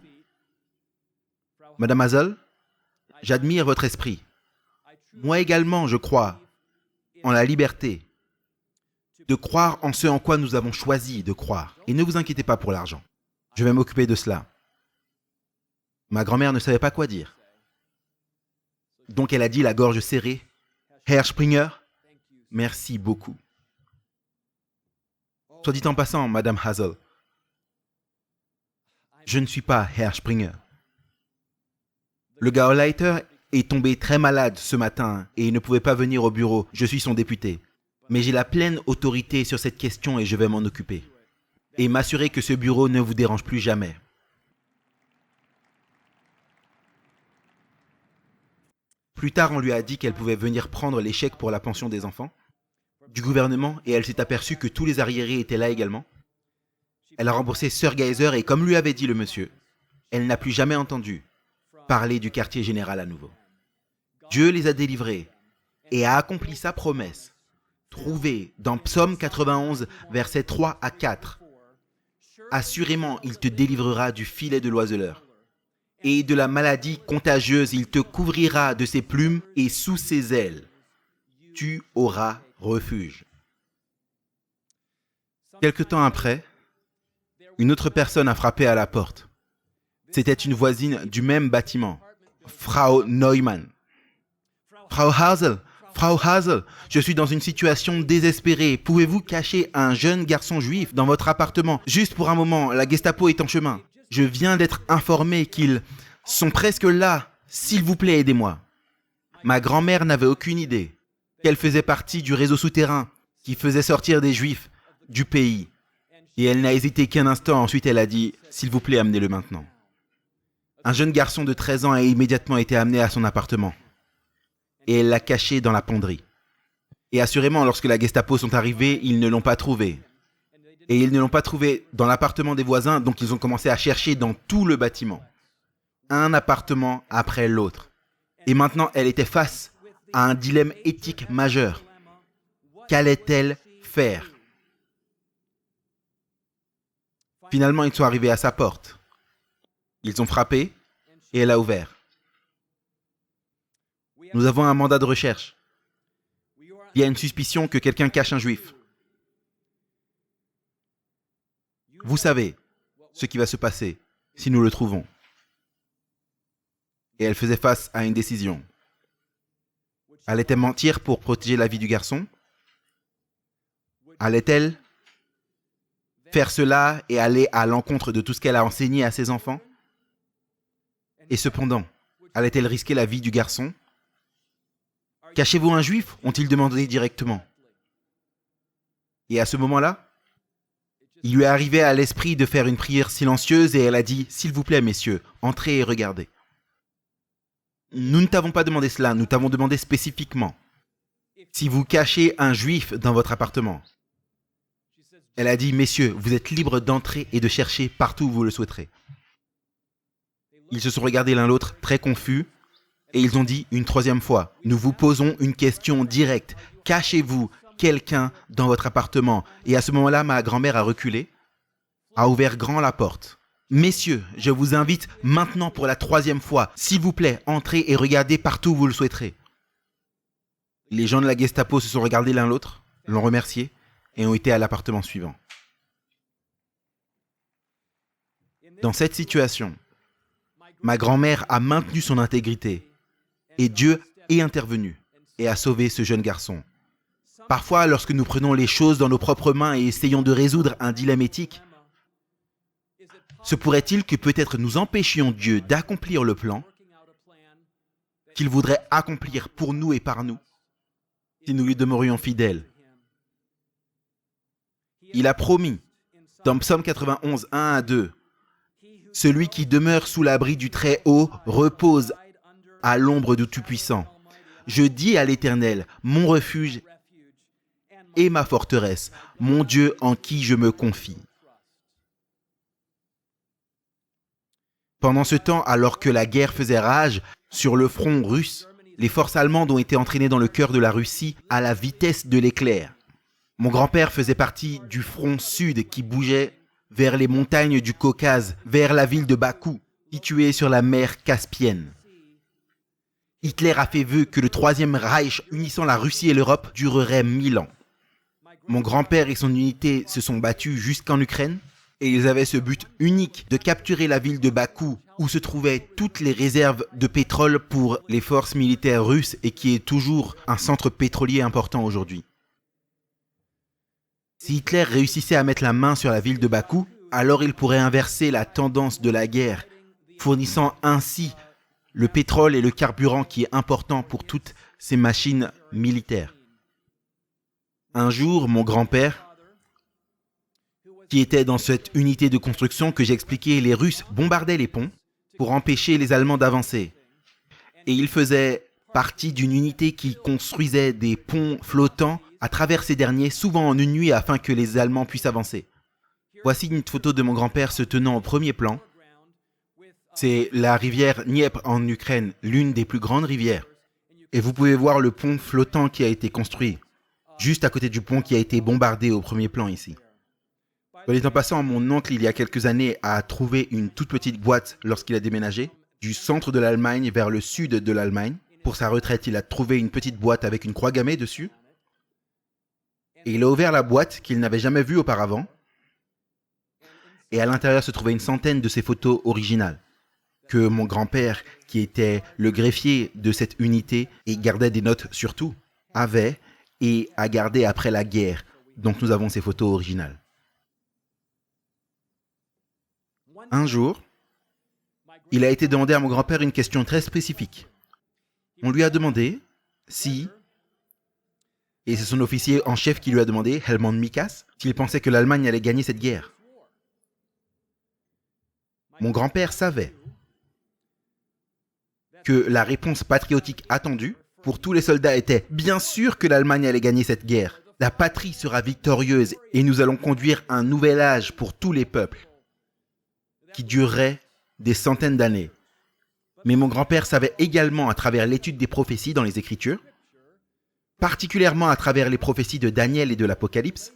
« Madame Hazel, j'admire votre esprit. Moi également, je crois en la liberté de croire en ce en quoi nous avons choisi de croire. Et ne vous inquiétez pas pour l'argent. Je vais m'occuper de cela. » Ma grand-mère ne savait pas quoi dire. Donc elle a dit, la gorge serrée, « Herr Springer, merci beaucoup. » Soit dit en passant, Madame Hazel, je ne suis pas Herr Springer. Le Gauleiter est tombé très malade ce matin et il ne pouvait pas venir au bureau. Je suis son député. Mais j'ai la pleine autorité sur cette question et je vais m'en occuper. Et m'assurer que ce bureau ne vous dérange plus jamais. Plus tard, on lui a dit qu'elle pouvait venir prendre les chèques pour la pension des enfants du gouvernement et elle s'est aperçue que tous les arriérés étaient là également. Elle a remboursé Sir Geyser et comme lui avait dit le monsieur, elle n'a plus jamais entendu parler du quartier général à nouveau. Dieu les a délivrés et a accompli sa promesse, trouvée dans Psaume 91, versets 3 à 4. Assurément, il te délivrera du filet de l'oiseleur et de la maladie contagieuse, il te couvrira de ses plumes et sous ses ailes, tu auras refuge. Quelque temps après, une autre personne a frappé à la porte. C'était une voisine du même bâtiment, Frau Neumann. « Frau Hazel, je suis dans une situation désespérée. Pouvez-vous cacher un jeune garçon juif dans votre appartement? Juste pour un moment, la Gestapo est en chemin. Je viens d'être informé qu'ils sont presque là. S'il vous plaît, aidez-moi. » Ma grand-mère n'avait aucune idée qu'elle faisait partie du réseau souterrain qui faisait sortir des juifs du pays. Et elle n'a hésité qu'un instant. Ensuite, elle a dit, « S'il vous plaît, amenez-le maintenant. » Un jeune garçon de 13 ans a immédiatement été amené à son appartement. Et elle l'a caché dans la penderie. Et assurément, lorsque la Gestapo sont arrivés, ils ne l'ont pas trouvé. Et ils ne l'ont pas trouvé dans l'appartement des voisins, donc ils ont commencé à chercher dans tout le bâtiment. Un appartement après l'autre. Et maintenant, elle était face à un dilemme éthique majeur. Qu'allait-elle faire? Finalement, ils sont arrivés à sa porte. Ils ont frappé et elle a ouvert. Nous avons un mandat de recherche. Il y a une suspicion que quelqu'un cache un juif. Vous savez ce qui va se passer si nous le trouvons. Et elle faisait face à une décision. Allait-elle mentir pour protéger la vie du garçon? Allait-elle faire cela et aller à l'encontre de tout ce qu'elle a enseigné à ses enfants? Et cependant, allait-elle risquer la vie du garçon? Cachez-vous un juif? Ont-ils demandé directement. Et à ce moment-là, il lui est arrivé à l'esprit de faire une prière silencieuse et elle a dit, « S'il vous plaît, messieurs, entrez et regardez. » Nous ne t'avons pas demandé cela, nous t'avons demandé spécifiquement si vous cachez un juif dans votre appartement. Elle a dit, « Messieurs, vous êtes libres d'entrer et de chercher partout où vous le souhaiterez. » Ils se sont regardés l'un l'autre, très confus, et ils ont dit une troisième fois, « Nous vous posons une question directe. Cachez-vous quelqu'un dans votre appartement ?» Et à ce moment-là, ma grand-mère a reculé, a ouvert grand la porte. « Messieurs, je vous invite maintenant pour la troisième fois. S'il vous plaît, entrez et regardez partout où vous le souhaiterez. » Les gens de la Gestapo se sont regardés l'un l'autre, l'ont remercié et ont été à l'appartement suivant. Dans cette situation, ma grand-mère a maintenu son intégrité et Dieu est intervenu et a sauvé ce jeune garçon. Parfois, lorsque nous prenons les choses dans nos propres mains et essayons de résoudre un dilemme éthique, Se pourrait-il que peut-être nous empêchions Dieu d'accomplir le plan qu'il voudrait accomplir pour nous et par nous si nous lui demeurions fidèles? Il a promis, dans Psaume 91, 1 à 2, « Celui qui demeure sous l'abri du Très-Haut repose à l'ombre du Tout-Puissant. Je dis à l'Éternel, mon refuge et ma forteresse, mon Dieu en qui je me confie. » Pendant ce temps, alors que la guerre faisait rage sur le front russe, les forces allemandes ont été entraînées dans le cœur de la Russie à la vitesse de l'éclair. Mon grand-père faisait partie du front sud qui bougeait vers les montagnes du Caucase, vers la ville de Bakou, située sur la mer Caspienne. Hitler a fait vœu que le Troisième Reich unissant la Russie et l'Europe durerait 1000 ans. Mon grand-père et son unité se sont battus jusqu'en Ukraine et ils avaient ce but unique de capturer la ville de Bakou où se trouvaient toutes les réserves de pétrole pour les forces militaires russes et qui est toujours un centre pétrolier important aujourd'hui. Si Hitler réussissait à mettre la main sur la ville de Bakou, alors il pourrait inverser la tendance de la guerre, fournissant ainsi le pétrole et le carburant qui est important pour toutes ces machines militaires. Un jour, mon grand-père, qui était dans cette unité de construction que j'ai expliqué, les Russes bombardaient les ponts pour empêcher les Allemands d'avancer. Et il faisait partie d'une unité qui construisait des ponts flottants à travers ces derniers, souvent en une nuit, afin que les Allemands puissent avancer. Voici une photo de mon grand-père se tenant au premier plan. C'est la rivière Dniepr en Ukraine, l'une des plus grandes rivières. Et vous pouvez voir le pont flottant qui a été construit, juste à côté du pont qui a été bombardé au premier plan ici. En passant, mon oncle, il y a quelques années, a trouvé une toute petite boîte lorsqu'il a déménagé du centre de l'Allemagne vers le sud de l'Allemagne. Pour sa retraite, il a trouvé une petite boîte avec une croix gammée dessus. Et il a ouvert la boîte qu'il n'avait jamais vue auparavant. Et à l'intérieur se trouvait une centaine de ses photos originales que mon grand-père, qui était le greffier de cette unité et gardait des notes sur tout, avait et a gardé après la guerre. Donc nous avons ces photos originales. Un jour, il a été demandé à mon grand-père une question très spécifique. On lui a demandé si, et c'est son officier en chef qui lui a demandé, Helmut Mikas, s'il pensait que l'Allemagne allait gagner cette guerre. Mon grand-père savait que la réponse patriotique attendue pour tous les soldats était bien sûr que l'Allemagne allait gagner cette guerre. La patrie sera victorieuse et nous allons conduire un nouvel âge pour tous les peuples qui durerait des centaines d'années. Mais mon grand-père savait également à travers l'étude des prophéties dans les Écritures, particulièrement à travers les prophéties de Daniel et de l'Apocalypse,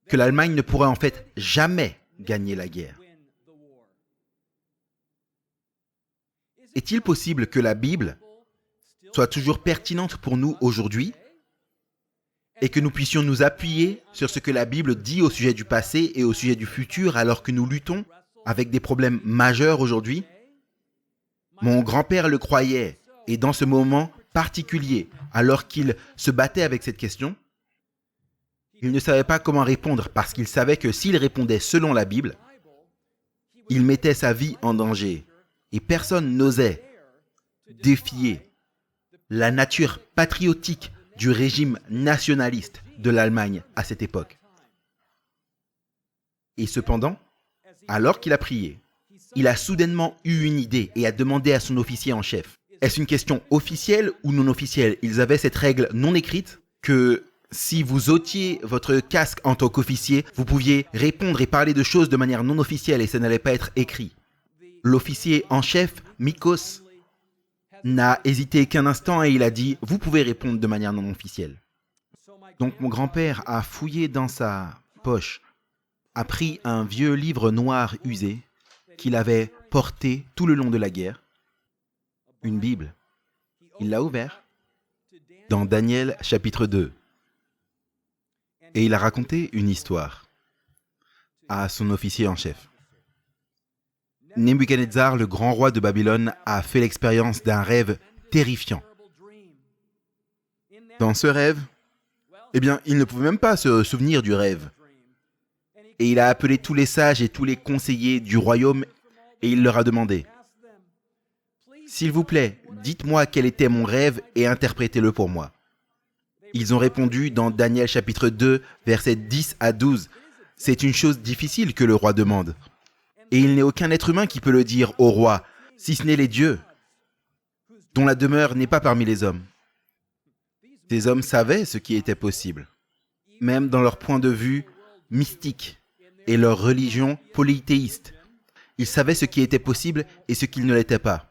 que l'Allemagne ne pourrait en fait jamais gagner la guerre. Est-il possible que la Bible soit toujours pertinente pour nous aujourd'hui et que nous puissions nous appuyer sur ce que la Bible dit au sujet du passé et au sujet du futur alors que nous luttons avec des problèmes majeurs aujourd'hui? Mon grand-père le croyait et dans ce moment particulier, alors qu'il se battait avec cette question, il ne savait pas comment répondre parce qu'il savait que s'il répondait selon la Bible, il mettait sa vie en danger. Et personne n'osait défier la nature patriotique du régime nationaliste de l'Allemagne à cette époque. Et cependant, alors qu'il a prié, il a soudainement eu une idée et a demandé à son officier en chef. Est-ce une question officielle ou non officielle? Ils avaient cette règle non écrite que si vous ôtiez votre casque en tant qu'officier, vous pouviez répondre et parler de choses de manière non officielle et ça n'allait pas être écrit. L'officier en chef, Mikos, n'a hésité qu'un instant et il a dit « Vous pouvez répondre de manière non officielle ». Donc mon grand-père a fouillé dans sa poche, a pris un vieux livre noir usé qu'il avait porté tout le long de la guerre, une Bible. Il l'a ouvert dans Daniel chapitre 2 et il a raconté une histoire à son officier en chef. Nebuchadnezzar, le grand roi de Babylone, a fait l'expérience d'un rêve terrifiant. Dans ce rêve, il ne pouvait même pas se souvenir du rêve. Et il a appelé tous les sages et tous les conseillers du royaume et il leur a demandé, « S'il vous plaît, dites-moi quel était mon rêve et interprétez-le pour moi. » Ils ont répondu dans Daniel chapitre 2, versets 10 à 12, « C'est une chose difficile que le roi demande. Et il n'est aucun être humain qui peut le dire au roi, si ce n'est les dieux, dont la demeure n'est pas parmi les hommes. » Ces hommes savaient ce qui était possible, même dans leur point de vue mystique et leur religion polythéiste. Ils savaient ce qui était possible et ce qui ne l'était pas.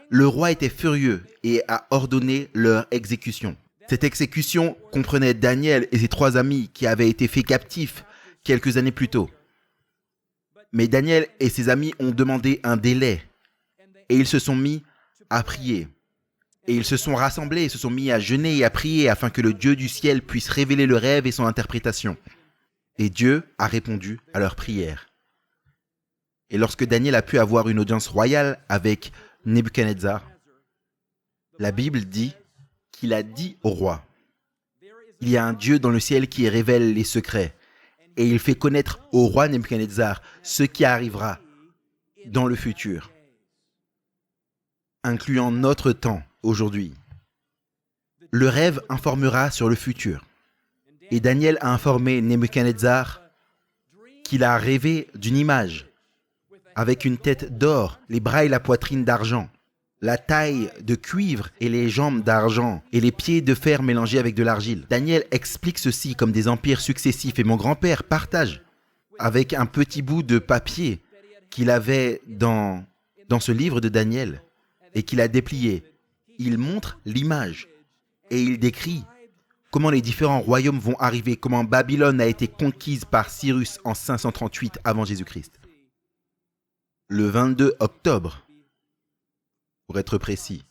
Le roi était furieux et a ordonné leur exécution. Cette exécution comprenait Daniel et ses 3 amis qui avaient été faits captifs quelques années plus tôt. Mais Daniel et ses amis ont demandé un délai et ils se sont mis à prier. Et ils se sont rassemblés, se sont mis à jeûner et à prier afin que le Dieu du ciel puisse révéler le rêve et son interprétation. Et Dieu a répondu à leurs prières. Et lorsque Daniel a pu avoir une audience royale avec Nebuchadnezzar, la Bible dit qu'il a dit au roi, « Il y a un Dieu dans le ciel qui révèle les secrets, et il fait connaître au roi Nebuchadnezzar ce qui arrivera dans le futur, incluant notre temps aujourd'hui. Le rêve informera sur le futur. » Et Daniel a informé Nebuchadnezzar qu'il a rêvé d'une image avec une tête d'or, les bras et la poitrine d'argent, la taille de cuivre et les jambes d'argent et les pieds de fer mélangés avec de l'argile. Daniel explique ceci comme des empires successifs et mon grand-père partage avec un petit bout de papier qu'il avait dans ce livre de Daniel et qu'il a déplié. Il montre l'image et il décrit comment les différents royaumes vont arriver, comment Babylone a été conquise par Cyrus en 538 avant Jésus-Christ. Le 22 octobre, pour être précis,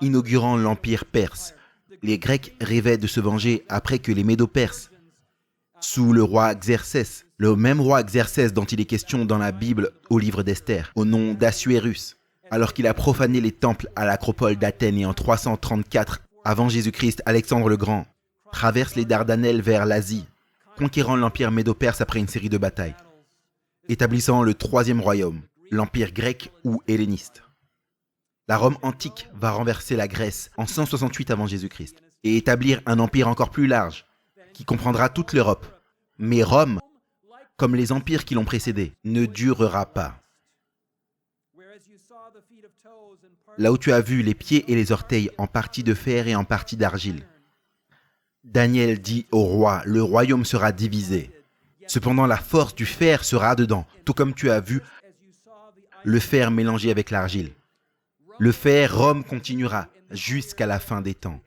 inaugurant l'Empire perse, les Grecs rêvaient de se venger après que les Médo-Perses, sous le roi Xerxès, le même roi Xerxès dont il est question dans la Bible au livre d'Esther, au nom d'Assuérus, alors qu'il a profané les temples à l'acropole d'Athènes et en 334 avant Jésus-Christ, Alexandre le Grand traverse les Dardanelles vers l'Asie, conquérant l'Empire médo-perse après une série de batailles, établissant le 3e royaume, l'Empire grec ou helléniste. La Rome antique va renverser la Grèce en 168 avant Jésus-Christ et établir un empire encore plus large qui comprendra toute l'Europe. Mais Rome, comme les empires qui l'ont précédé, ne durera pas. Là où tu as vu les pieds et les orteils en partie de fer et en partie d'argile, Daniel dit au roi, le royaume sera divisé. Cependant, la force du fer sera dedans, tout comme tu as vu le fer mélangé avec l'argile. Le fer, Rome continuera jusqu'à la fin des temps.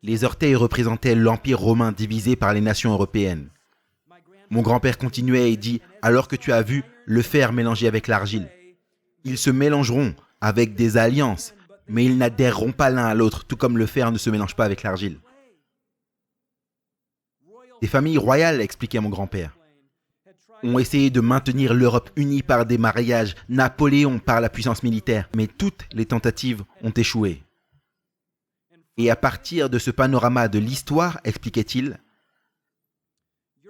Les orteils représentaient l'empire romain divisé par les nations européennes. Mon grand-père continuait et dit, alors que tu as vu le fer mélangé avec l'argile, ils se mélangeront avec des alliances, mais ils n'adhéreront pas l'un à l'autre, tout comme le fer ne se mélange pas avec l'argile. Des familles royales, expliquait mon grand-père, ont essayé de maintenir l'Europe unie par des mariages, Napoléon par la puissance militaire, mais toutes les tentatives ont échoué. Et à partir de ce panorama de l'histoire, expliquait-il,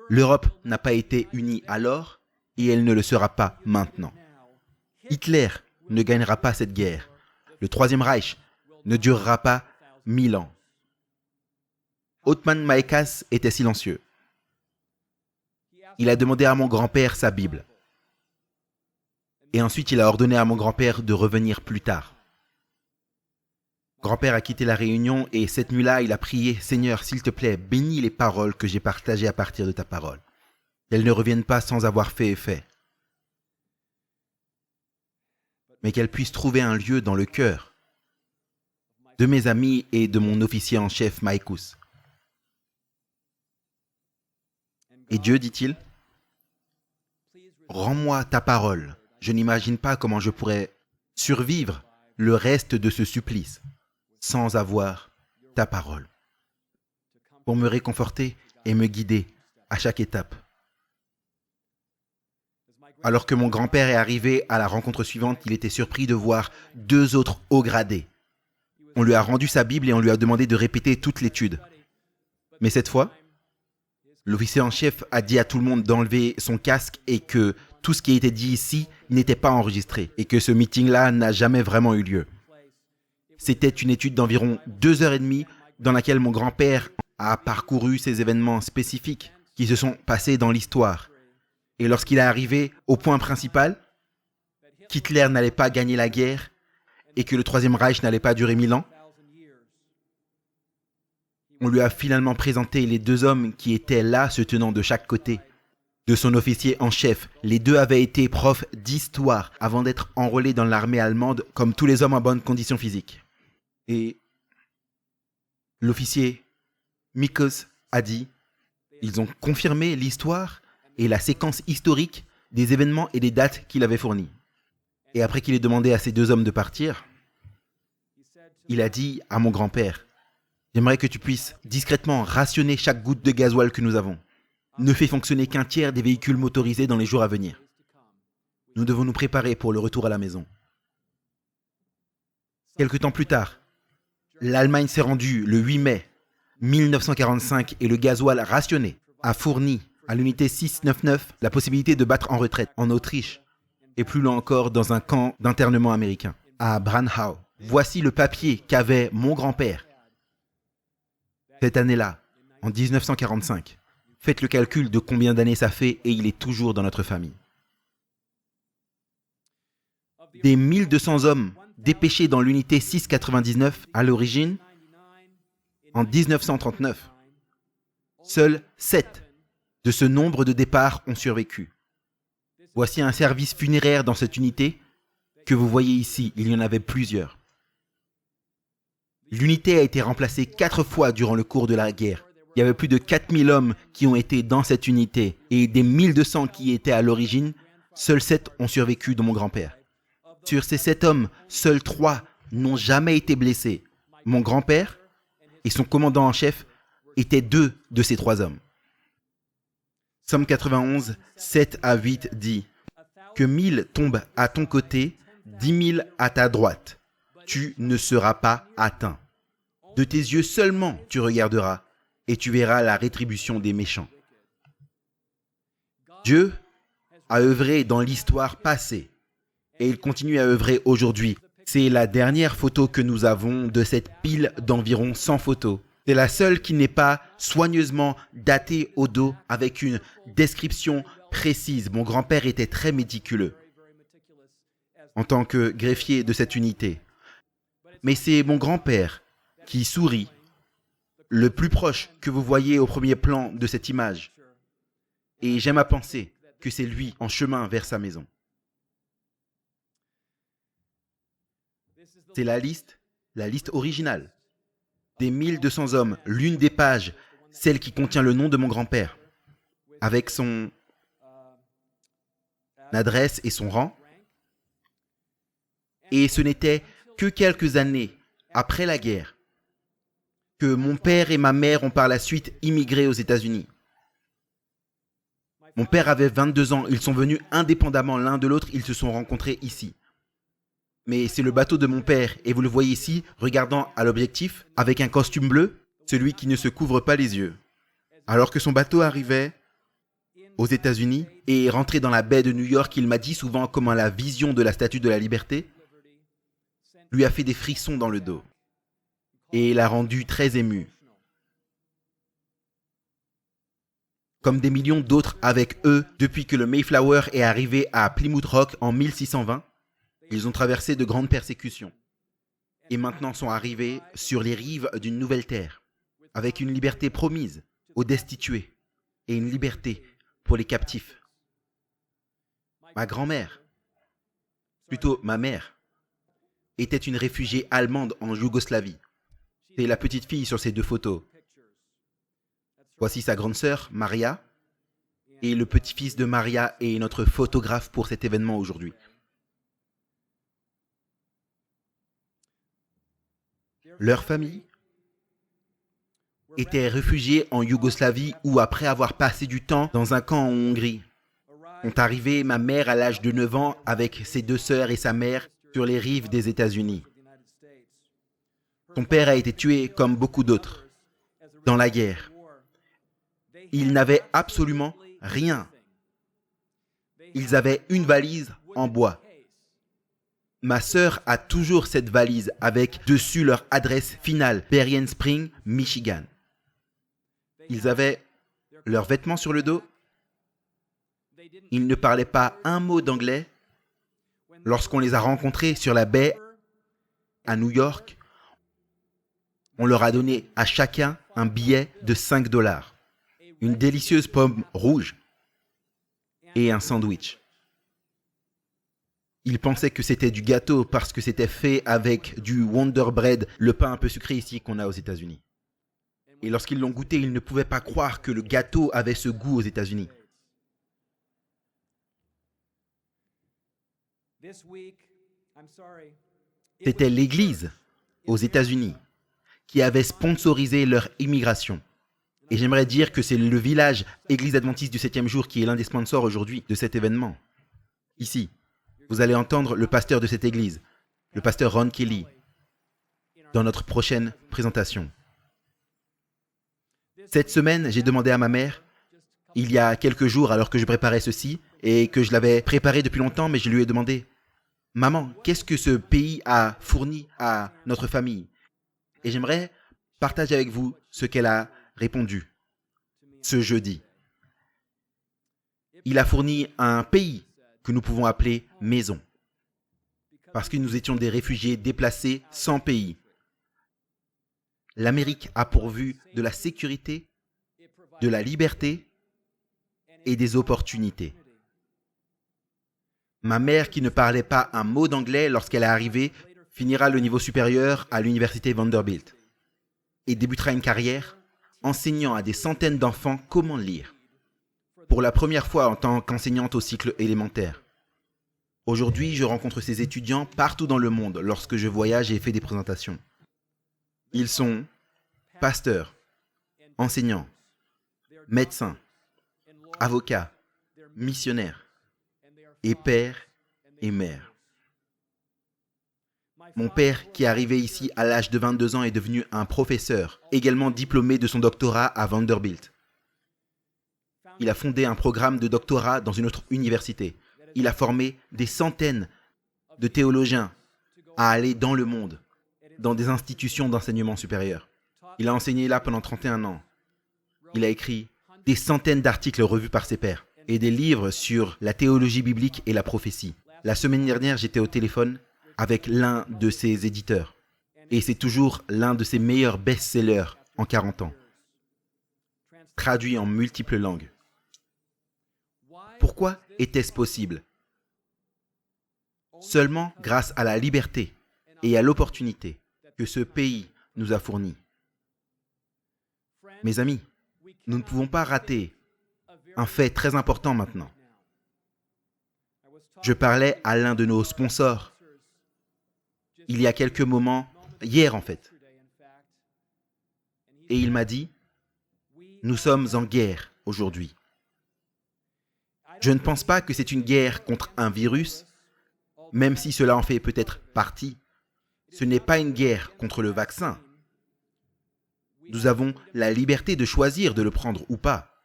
l'Europe n'a pas été unie alors et elle ne le sera pas maintenant. Hitler ne gagnera pas cette guerre. Le Troisième Reich ne durera pas 1000 ans. Othman Maïkas était silencieux. Il a demandé à mon grand-père sa Bible. Et ensuite, il a ordonné à mon grand-père de revenir plus tard. Grand-père a quitté la réunion et cette nuit-là, il a prié, « Seigneur, s'il te plaît, bénis les paroles que j'ai partagées à partir de ta parole. Qu'elles ne reviennent pas sans avoir fait effet, mais qu'elles puissent trouver un lieu dans le cœur de mes amis et de mon officier en chef, Maïkous. » Et Dieu, dit-il, « Rends-moi ta parole. Je n'imagine pas comment je pourrais survivre le reste de ce supplice sans avoir ta parole, pour me réconforter et me guider à chaque étape. » Alors que mon grand-père est arrivé à la rencontre suivante, il était surpris de voir 2 autres hauts gradés. On lui a rendu sa Bible et on lui a demandé de répéter toute l'étude. Mais cette fois, L'officier en chef a dit à tout le monde d'enlever son casque et que tout ce qui a été dit ici n'était pas enregistré et que ce meeting-là n'a jamais vraiment eu lieu. C'était une étude d'environ 2 heures et demie dans laquelle mon grand-père a parcouru ces événements spécifiques qui se sont passés dans l'histoire. Et lorsqu'il est arrivé au point principal, qu'Hitler n'allait pas gagner la guerre et que le Troisième Reich n'allait pas durer 1000 ans, on lui a finalement présenté les 2 hommes qui étaient là se tenant de chaque côté de son officier en chef. Les 2 avaient été profs d'histoire avant d'être enrôlés dans l'armée allemande comme tous les hommes en bonne condition physique. Et l'officier Mikos a dit, ils ont confirmé l'histoire et la séquence historique des événements et des dates qu'il avait fournis. Et après qu'il ait demandé à ces 2 hommes de partir, il a dit à mon grand-père, j'aimerais que tu puisses discrètement rationner chaque goutte de gasoil que nous avons. Ne fais fonctionner qu'un tiers des véhicules motorisés dans les jours à venir. Nous devons nous préparer pour le retour à la maison. Quelque temps plus tard, l'Allemagne s'est rendue le 8 mai 1945 et le gasoil rationné a fourni à l'unité 699 la possibilité de battre en retraite en Autriche et plus loin encore dans un camp d'internement américain, à Branhau. Voici le papier qu'avait mon grand-père cette année-là, en 1945. Faites le calcul de combien d'années ça fait et il est toujours dans notre famille. Des 1200 hommes dépêchés dans l'unité 699 à l'origine, en 1939, seuls 7 de ce nombre de départs ont survécu. Voici un service funéraire dans cette unité que vous voyez ici, il y en avait plusieurs. L'unité a été remplacée 4 fois durant le cours de la guerre. Il y avait plus de 4000 hommes qui ont été dans cette unité et des 1200 qui étaient à l'origine, seuls 7 ont survécu, dont mon grand-père. Sur ces 7 hommes, seuls 3 n'ont jamais été blessés. Mon grand-père et son commandant en chef étaient 2 de ces 3 hommes. Somme 91, 7 à 8 dit « Que 1000 tombent à ton côté, 10 000 à ta droite. Tu ne seras pas atteint. De tes yeux seulement tu regarderas, et tu verras la rétribution des méchants. » Dieu a œuvré dans l'histoire passée, et il continue à œuvrer aujourd'hui. C'est la dernière photo que nous avons de cette pile d'environ 100 photos. C'est la seule qui n'est pas soigneusement datée au dos avec une description précise. Mon grand-père était très méticuleux en tant que greffier de cette unité. Mais c'est mon grand-père qui sourit, le plus proche que vous voyez au premier plan de cette image. Et j'aime à penser que c'est lui en chemin vers sa maison. C'est la liste originale. Des 1200 hommes, l'une des pages, celle qui contient le nom de mon grand-père, avec son adresse et son rang. Et ce n'était que quelques années après la guerre que mon père et ma mère ont par la suite immigré aux États-Unis. Mon père avait 22 ans, ils sont venus indépendamment l'un de l'autre, ils se sont rencontrés ici. Mais c'est le bateau de mon père, et vous le voyez ici, regardant à l'objectif, avec un costume bleu, celui qui ne se couvre pas les yeux. Alors que son bateau arrivait aux États-Unis et rentrait dans la baie de New York, il m'a dit souvent comment la vision de la Statue de la Liberté lui a fait des frissons dans le dos et l'a rendu très ému. Comme des millions d'autres avec eux depuis que le Mayflower est arrivé à Plymouth Rock en 1620, ils ont traversé de grandes persécutions et maintenant sont arrivés sur les rives d'une nouvelle terre avec une liberté promise aux destitués et une liberté pour les captifs. Ma grand-mère, plutôt ma mère, était une réfugiée allemande en Yougoslavie. C'est la petite fille sur ces 2 photos. Voici sa grande sœur, Maria, et le petit-fils de Maria est notre photographe pour cet événement aujourd'hui. Leur famille était réfugiée en Yougoslavie où, après avoir passé du temps dans un camp en Hongrie, sont arrivés ma mère à l'âge de 9 ans avec ses 2 sœurs et sa mère sur les rives des États-Unis. Son père a été tué comme beaucoup d'autres dans la guerre. Ils n'avaient absolument rien. Ils avaient une valise en bois. Ma sœur a toujours cette valise avec dessus leur adresse finale, Berrien Springs, Michigan. Ils avaient leurs vêtements sur le dos. Ils ne parlaient pas un mot d'anglais. Lorsqu'on les a rencontrés sur la baie à New York, on leur a donné à chacun un billet de 5 $, une délicieuse pomme rouge et un sandwich. Ils pensaient que c'était du gâteau parce que c'était fait avec du Wonder Bread, le pain un peu sucré ici qu'on a aux États-Unis. Et lorsqu'ils l'ont goûté, ils ne pouvaient pas croire que le gâteau avait ce goût aux États-Unis. C'était l'Église aux États-Unis qui avait sponsorisé leur immigration. Et j'aimerais dire que c'est le village Église adventiste du 7e jour qui est l'un des sponsors aujourd'hui de cet événement. Ici, vous allez entendre le pasteur de cette église, le pasteur Ron Kelly, dans notre prochaine présentation. Cette semaine, j'ai demandé à ma mère, il y a quelques jours alors que je préparais ceci, et que je l'avais préparé depuis longtemps, mais je lui ai demandé, « Maman, qu'est-ce que ce pays a fourni à notre famille ?» Et j'aimerais partager avec vous ce qu'elle a répondu ce jeudi. Il a fourni un pays que nous pouvons appeler maison, parce que nous étions des réfugiés déplacés sans pays. L'Amérique a pourvu de la sécurité, de la liberté et des opportunités. Ma mère, qui ne parlait pas un mot d'anglais lorsqu'elle est arrivée, finira le niveau supérieur à l'université Vanderbilt et débutera une carrière enseignant à des centaines d'enfants comment lire, pour la première fois en tant qu'enseignante au cycle élémentaire. Aujourd'hui, je rencontre ces étudiants partout dans le monde lorsque je voyage et fais des présentations. Ils sont pasteurs, enseignants, médecins, avocats, missionnaires et pères et mères. Mon père, qui est arrivé ici à l'âge de 22 ans, est devenu un professeur, également diplômé de son doctorat à Vanderbilt. Il a fondé un programme de doctorat dans une autre université. Il a formé des centaines de théologiens à aller dans le monde, dans des institutions d'enseignement supérieur. Il a enseigné là pendant 31 ans. Il a écrit des centaines d'articles revus par ses pairs et des livres sur la théologie biblique et la prophétie. La semaine dernière, j'étais au téléphone avec l'un de ses éditeurs. Et c'est toujours l'un de ses meilleurs best-sellers en 40 ans. Traduit en multiples langues. Pourquoi était-ce possible? Seulement grâce à la liberté et à l'opportunité que ce pays nous a fournis. Mes amis, nous ne pouvons pas rater un fait très important maintenant. Je parlais à l'un de nos sponsors il y a quelques moments, hier en fait. Et il m'a dit, nous sommes en guerre aujourd'hui. Je ne pense pas que c'est une guerre contre un virus, même si cela en fait peut-être partie. Ce n'est pas une guerre contre le vaccin. Nous avons la liberté de choisir de le prendre ou pas.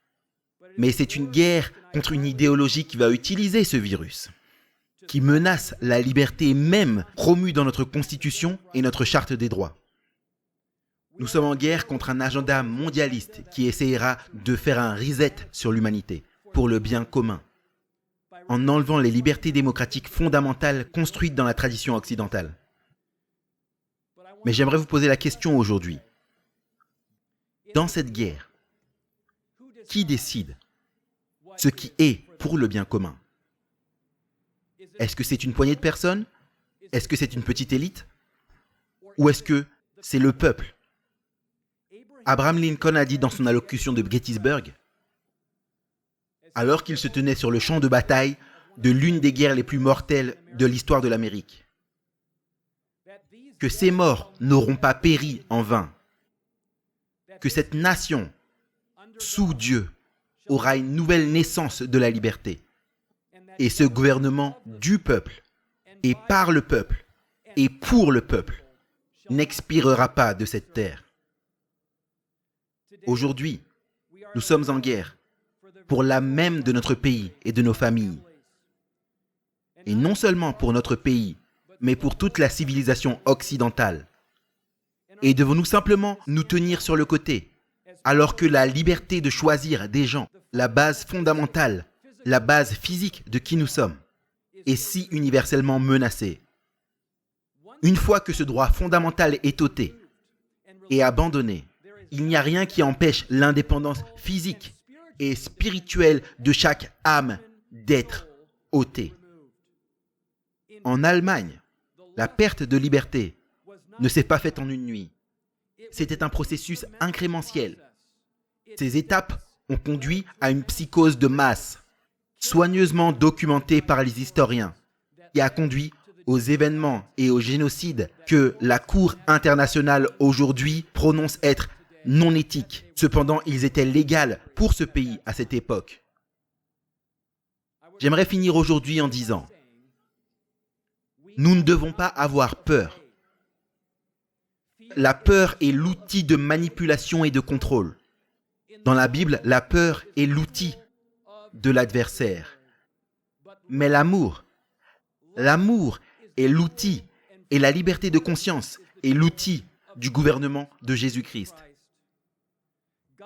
Mais c'est une guerre contre une idéologie qui va utiliser ce virus, qui menace la liberté même promue dans notre Constitution et notre Charte des droits. Nous sommes en guerre contre un agenda mondialiste qui essaiera de faire un reset sur l'humanité pour le bien commun, en enlevant les libertés démocratiques fondamentales construites dans la tradition occidentale. Mais j'aimerais vous poser la question aujourd'hui. Dans cette guerre, qui décide ce qui est pour le bien commun? Est-ce que c'est une poignée de personnes? Est-ce que c'est une petite élite? Ou est-ce que c'est le peuple? Abraham Lincoln a dit dans son allocution de Gettysburg, alors qu'il se tenait sur le champ de bataille de l'une des guerres les plus mortelles de l'histoire de l'Amérique, que ces morts n'auront pas péri en vain, que cette nation, sous Dieu, aura une nouvelle naissance de la liberté. Et ce gouvernement du peuple, et par le peuple, et pour le peuple, n'expirera pas de cette terre. Aujourd'hui, Nous sommes en guerre pour l'âme même de notre pays et de nos familles. Et non seulement pour notre pays, mais pour toute la civilisation occidentale. Et devons-nous simplement nous tenir sur le côté, alors que la liberté de choisir des gens, la base fondamentale, la base physique de qui nous sommes, est si universellement menacée? Une fois que ce droit fondamental est ôté et abandonné, il n'y a rien qui empêche l'indépendance physique et spirituelle de chaque âme d'être ôtée. En Allemagne, la perte de liberté ne s'est pas faite en une nuit. C'était un processus incrémentiel. Ces étapes ont conduit à une psychose de masse, soigneusement documentée par les historiens, qui a conduit aux événements et aux génocides que la Cour internationale aujourd'hui prononce être non éthiques. Cependant, ils étaient légaux pour ce pays à cette époque. J'aimerais finir aujourd'hui en disant, nous ne devons pas avoir peur. La peur est l'outil de manipulation et de contrôle. Dans la Bible, la peur est l'outil de l'adversaire. Mais l'amour est l'outil et la liberté de conscience est l'outil du gouvernement de Jésus-Christ.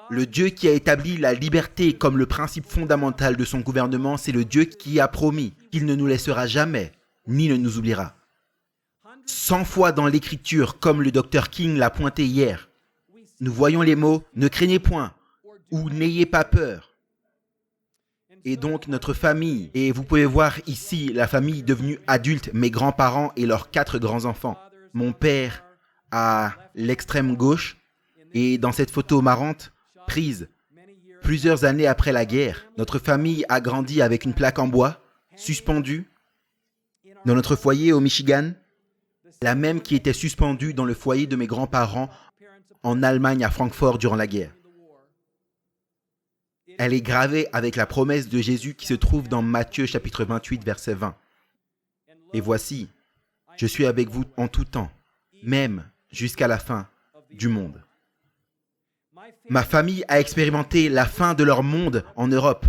Le Dieu qui a établi la liberté comme le principe fondamental de son gouvernement, c'est le Dieu qui a promis qu'il ne nous laissera jamais, ni ne nous oubliera. 100 fois dans l'Écriture, comme le Dr King l'a pointé hier, nous voyons les mots « ne craignez point » ou « n'ayez pas peur ». Et donc notre famille, et vous pouvez voir ici la famille devenue adulte, mes grands-parents et leurs 4 grands-enfants. Mon père à l'extrême gauche, et dans cette photo marrante, prise plusieurs années après la guerre, notre famille a grandi avec une plaque en bois, suspendue, dans notre foyer au Michigan, la même qui était suspendue dans le foyer de mes grands-parents en Allemagne à Francfort durant la guerre. Elle est gravée avec la promesse de Jésus qui se trouve dans Matthieu chapitre 28, verset 20. Et voici, je suis avec vous en tout temps, même jusqu'à la fin du monde. Ma famille a expérimenté la fin de leur monde en Europe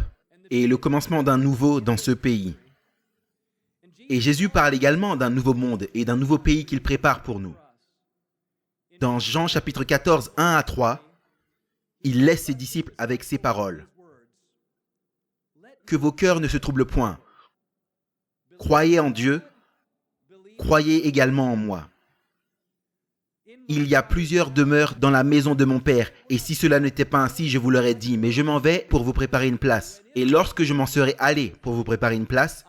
et le commencement d'un nouveau dans ce pays. Et Jésus parle également d'un nouveau monde et d'un nouveau pays qu'il prépare pour nous. Dans Jean chapitre 14, 1 à 3, il laisse ses disciples avec ces paroles. Que vos cœurs ne se troublent point. Croyez en Dieu, croyez également en moi. Il y a plusieurs demeures dans la maison de mon Père, et si cela n'était pas ainsi, je vous l'aurais dit, mais je m'en vais pour vous préparer une place. Et lorsque je m'en serai allé pour vous préparer une place,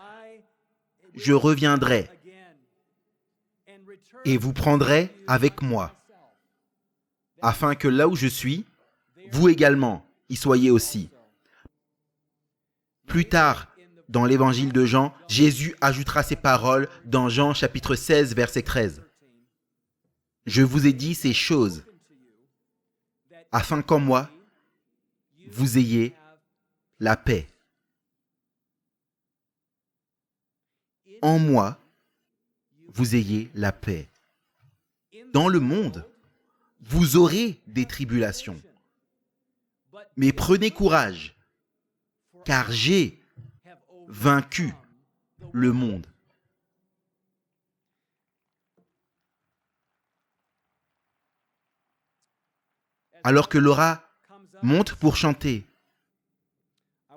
je reviendrai et vous prendrez avec moi, afin que là où je suis, vous également y soyez aussi. Plus tard, dans l'évangile de Jean, Jésus ajoutera ces paroles dans Jean chapitre 16, verset 13. Je vous ai dit ces choses, afin qu'en moi, vous ayez la paix. En moi, vous ayez la paix. Dans le monde, vous aurez des tribulations. Mais prenez courage, car j'ai vaincu le monde. Alors que Laura monte pour chanter,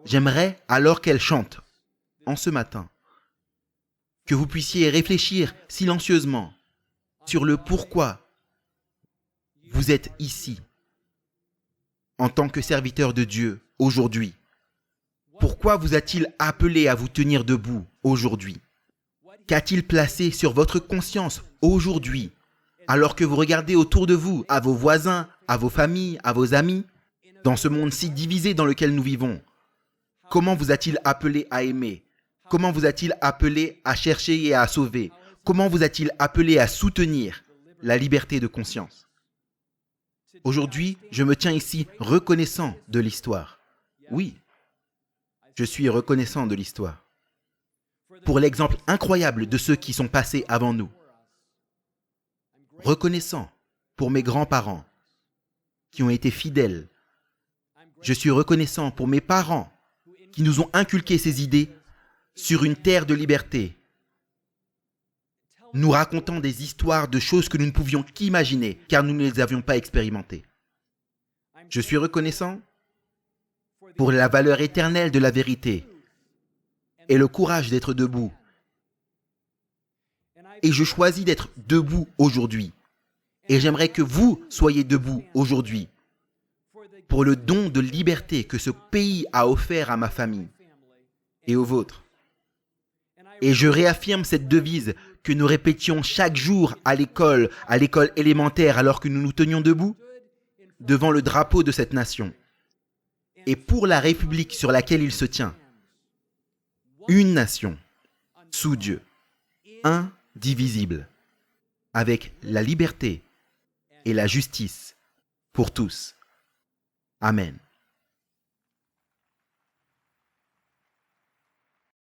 j'aimerais, alors qu'elle chante, en ce matin, que vous puissiez réfléchir silencieusement sur le pourquoi vous êtes ici, en tant que serviteur de Dieu, aujourd'hui. Pourquoi vous a-t-il appelé à vous tenir debout aujourd'hui? Qu'a-t-il placé sur votre conscience aujourd'hui, alors que vous regardez autour de vous, à vos voisins, à vos familles, à vos amis, dans ce monde si divisé dans lequel nous vivons? Comment vous a-t-il appelé à aimer? Comment vous a-t-il appelé à chercher et à sauver? Comment vous a-t-il appelé à soutenir la liberté de conscience? Aujourd'hui, je me tiens ici reconnaissant de l'histoire. Oui, je suis reconnaissant de l'histoire. Pour l'exemple incroyable de ceux qui sont passés avant nous. Reconnaissant pour mes grands-parents qui ont été fidèles. Je suis reconnaissant pour mes parents qui nous ont inculqué ces idées sur une terre de liberté, nous racontant des histoires de choses que nous ne pouvions qu'imaginer car nous ne les avions pas expérimentées. Je suis reconnaissant pour la valeur éternelle de la vérité et le courage d'être debout. Et je choisis d'être debout aujourd'hui. Et j'aimerais que vous soyez debout aujourd'hui pour le don de liberté que ce pays a offert à ma famille et aux vôtres. Et je réaffirme cette devise que nous répétions chaque jour à l'école élémentaire alors que nous nous tenions debout devant le drapeau de cette nation et pour la République sur laquelle il se tient. Une nation, sous Dieu, indivisible, avec la liberté et la justice pour tous. Amen.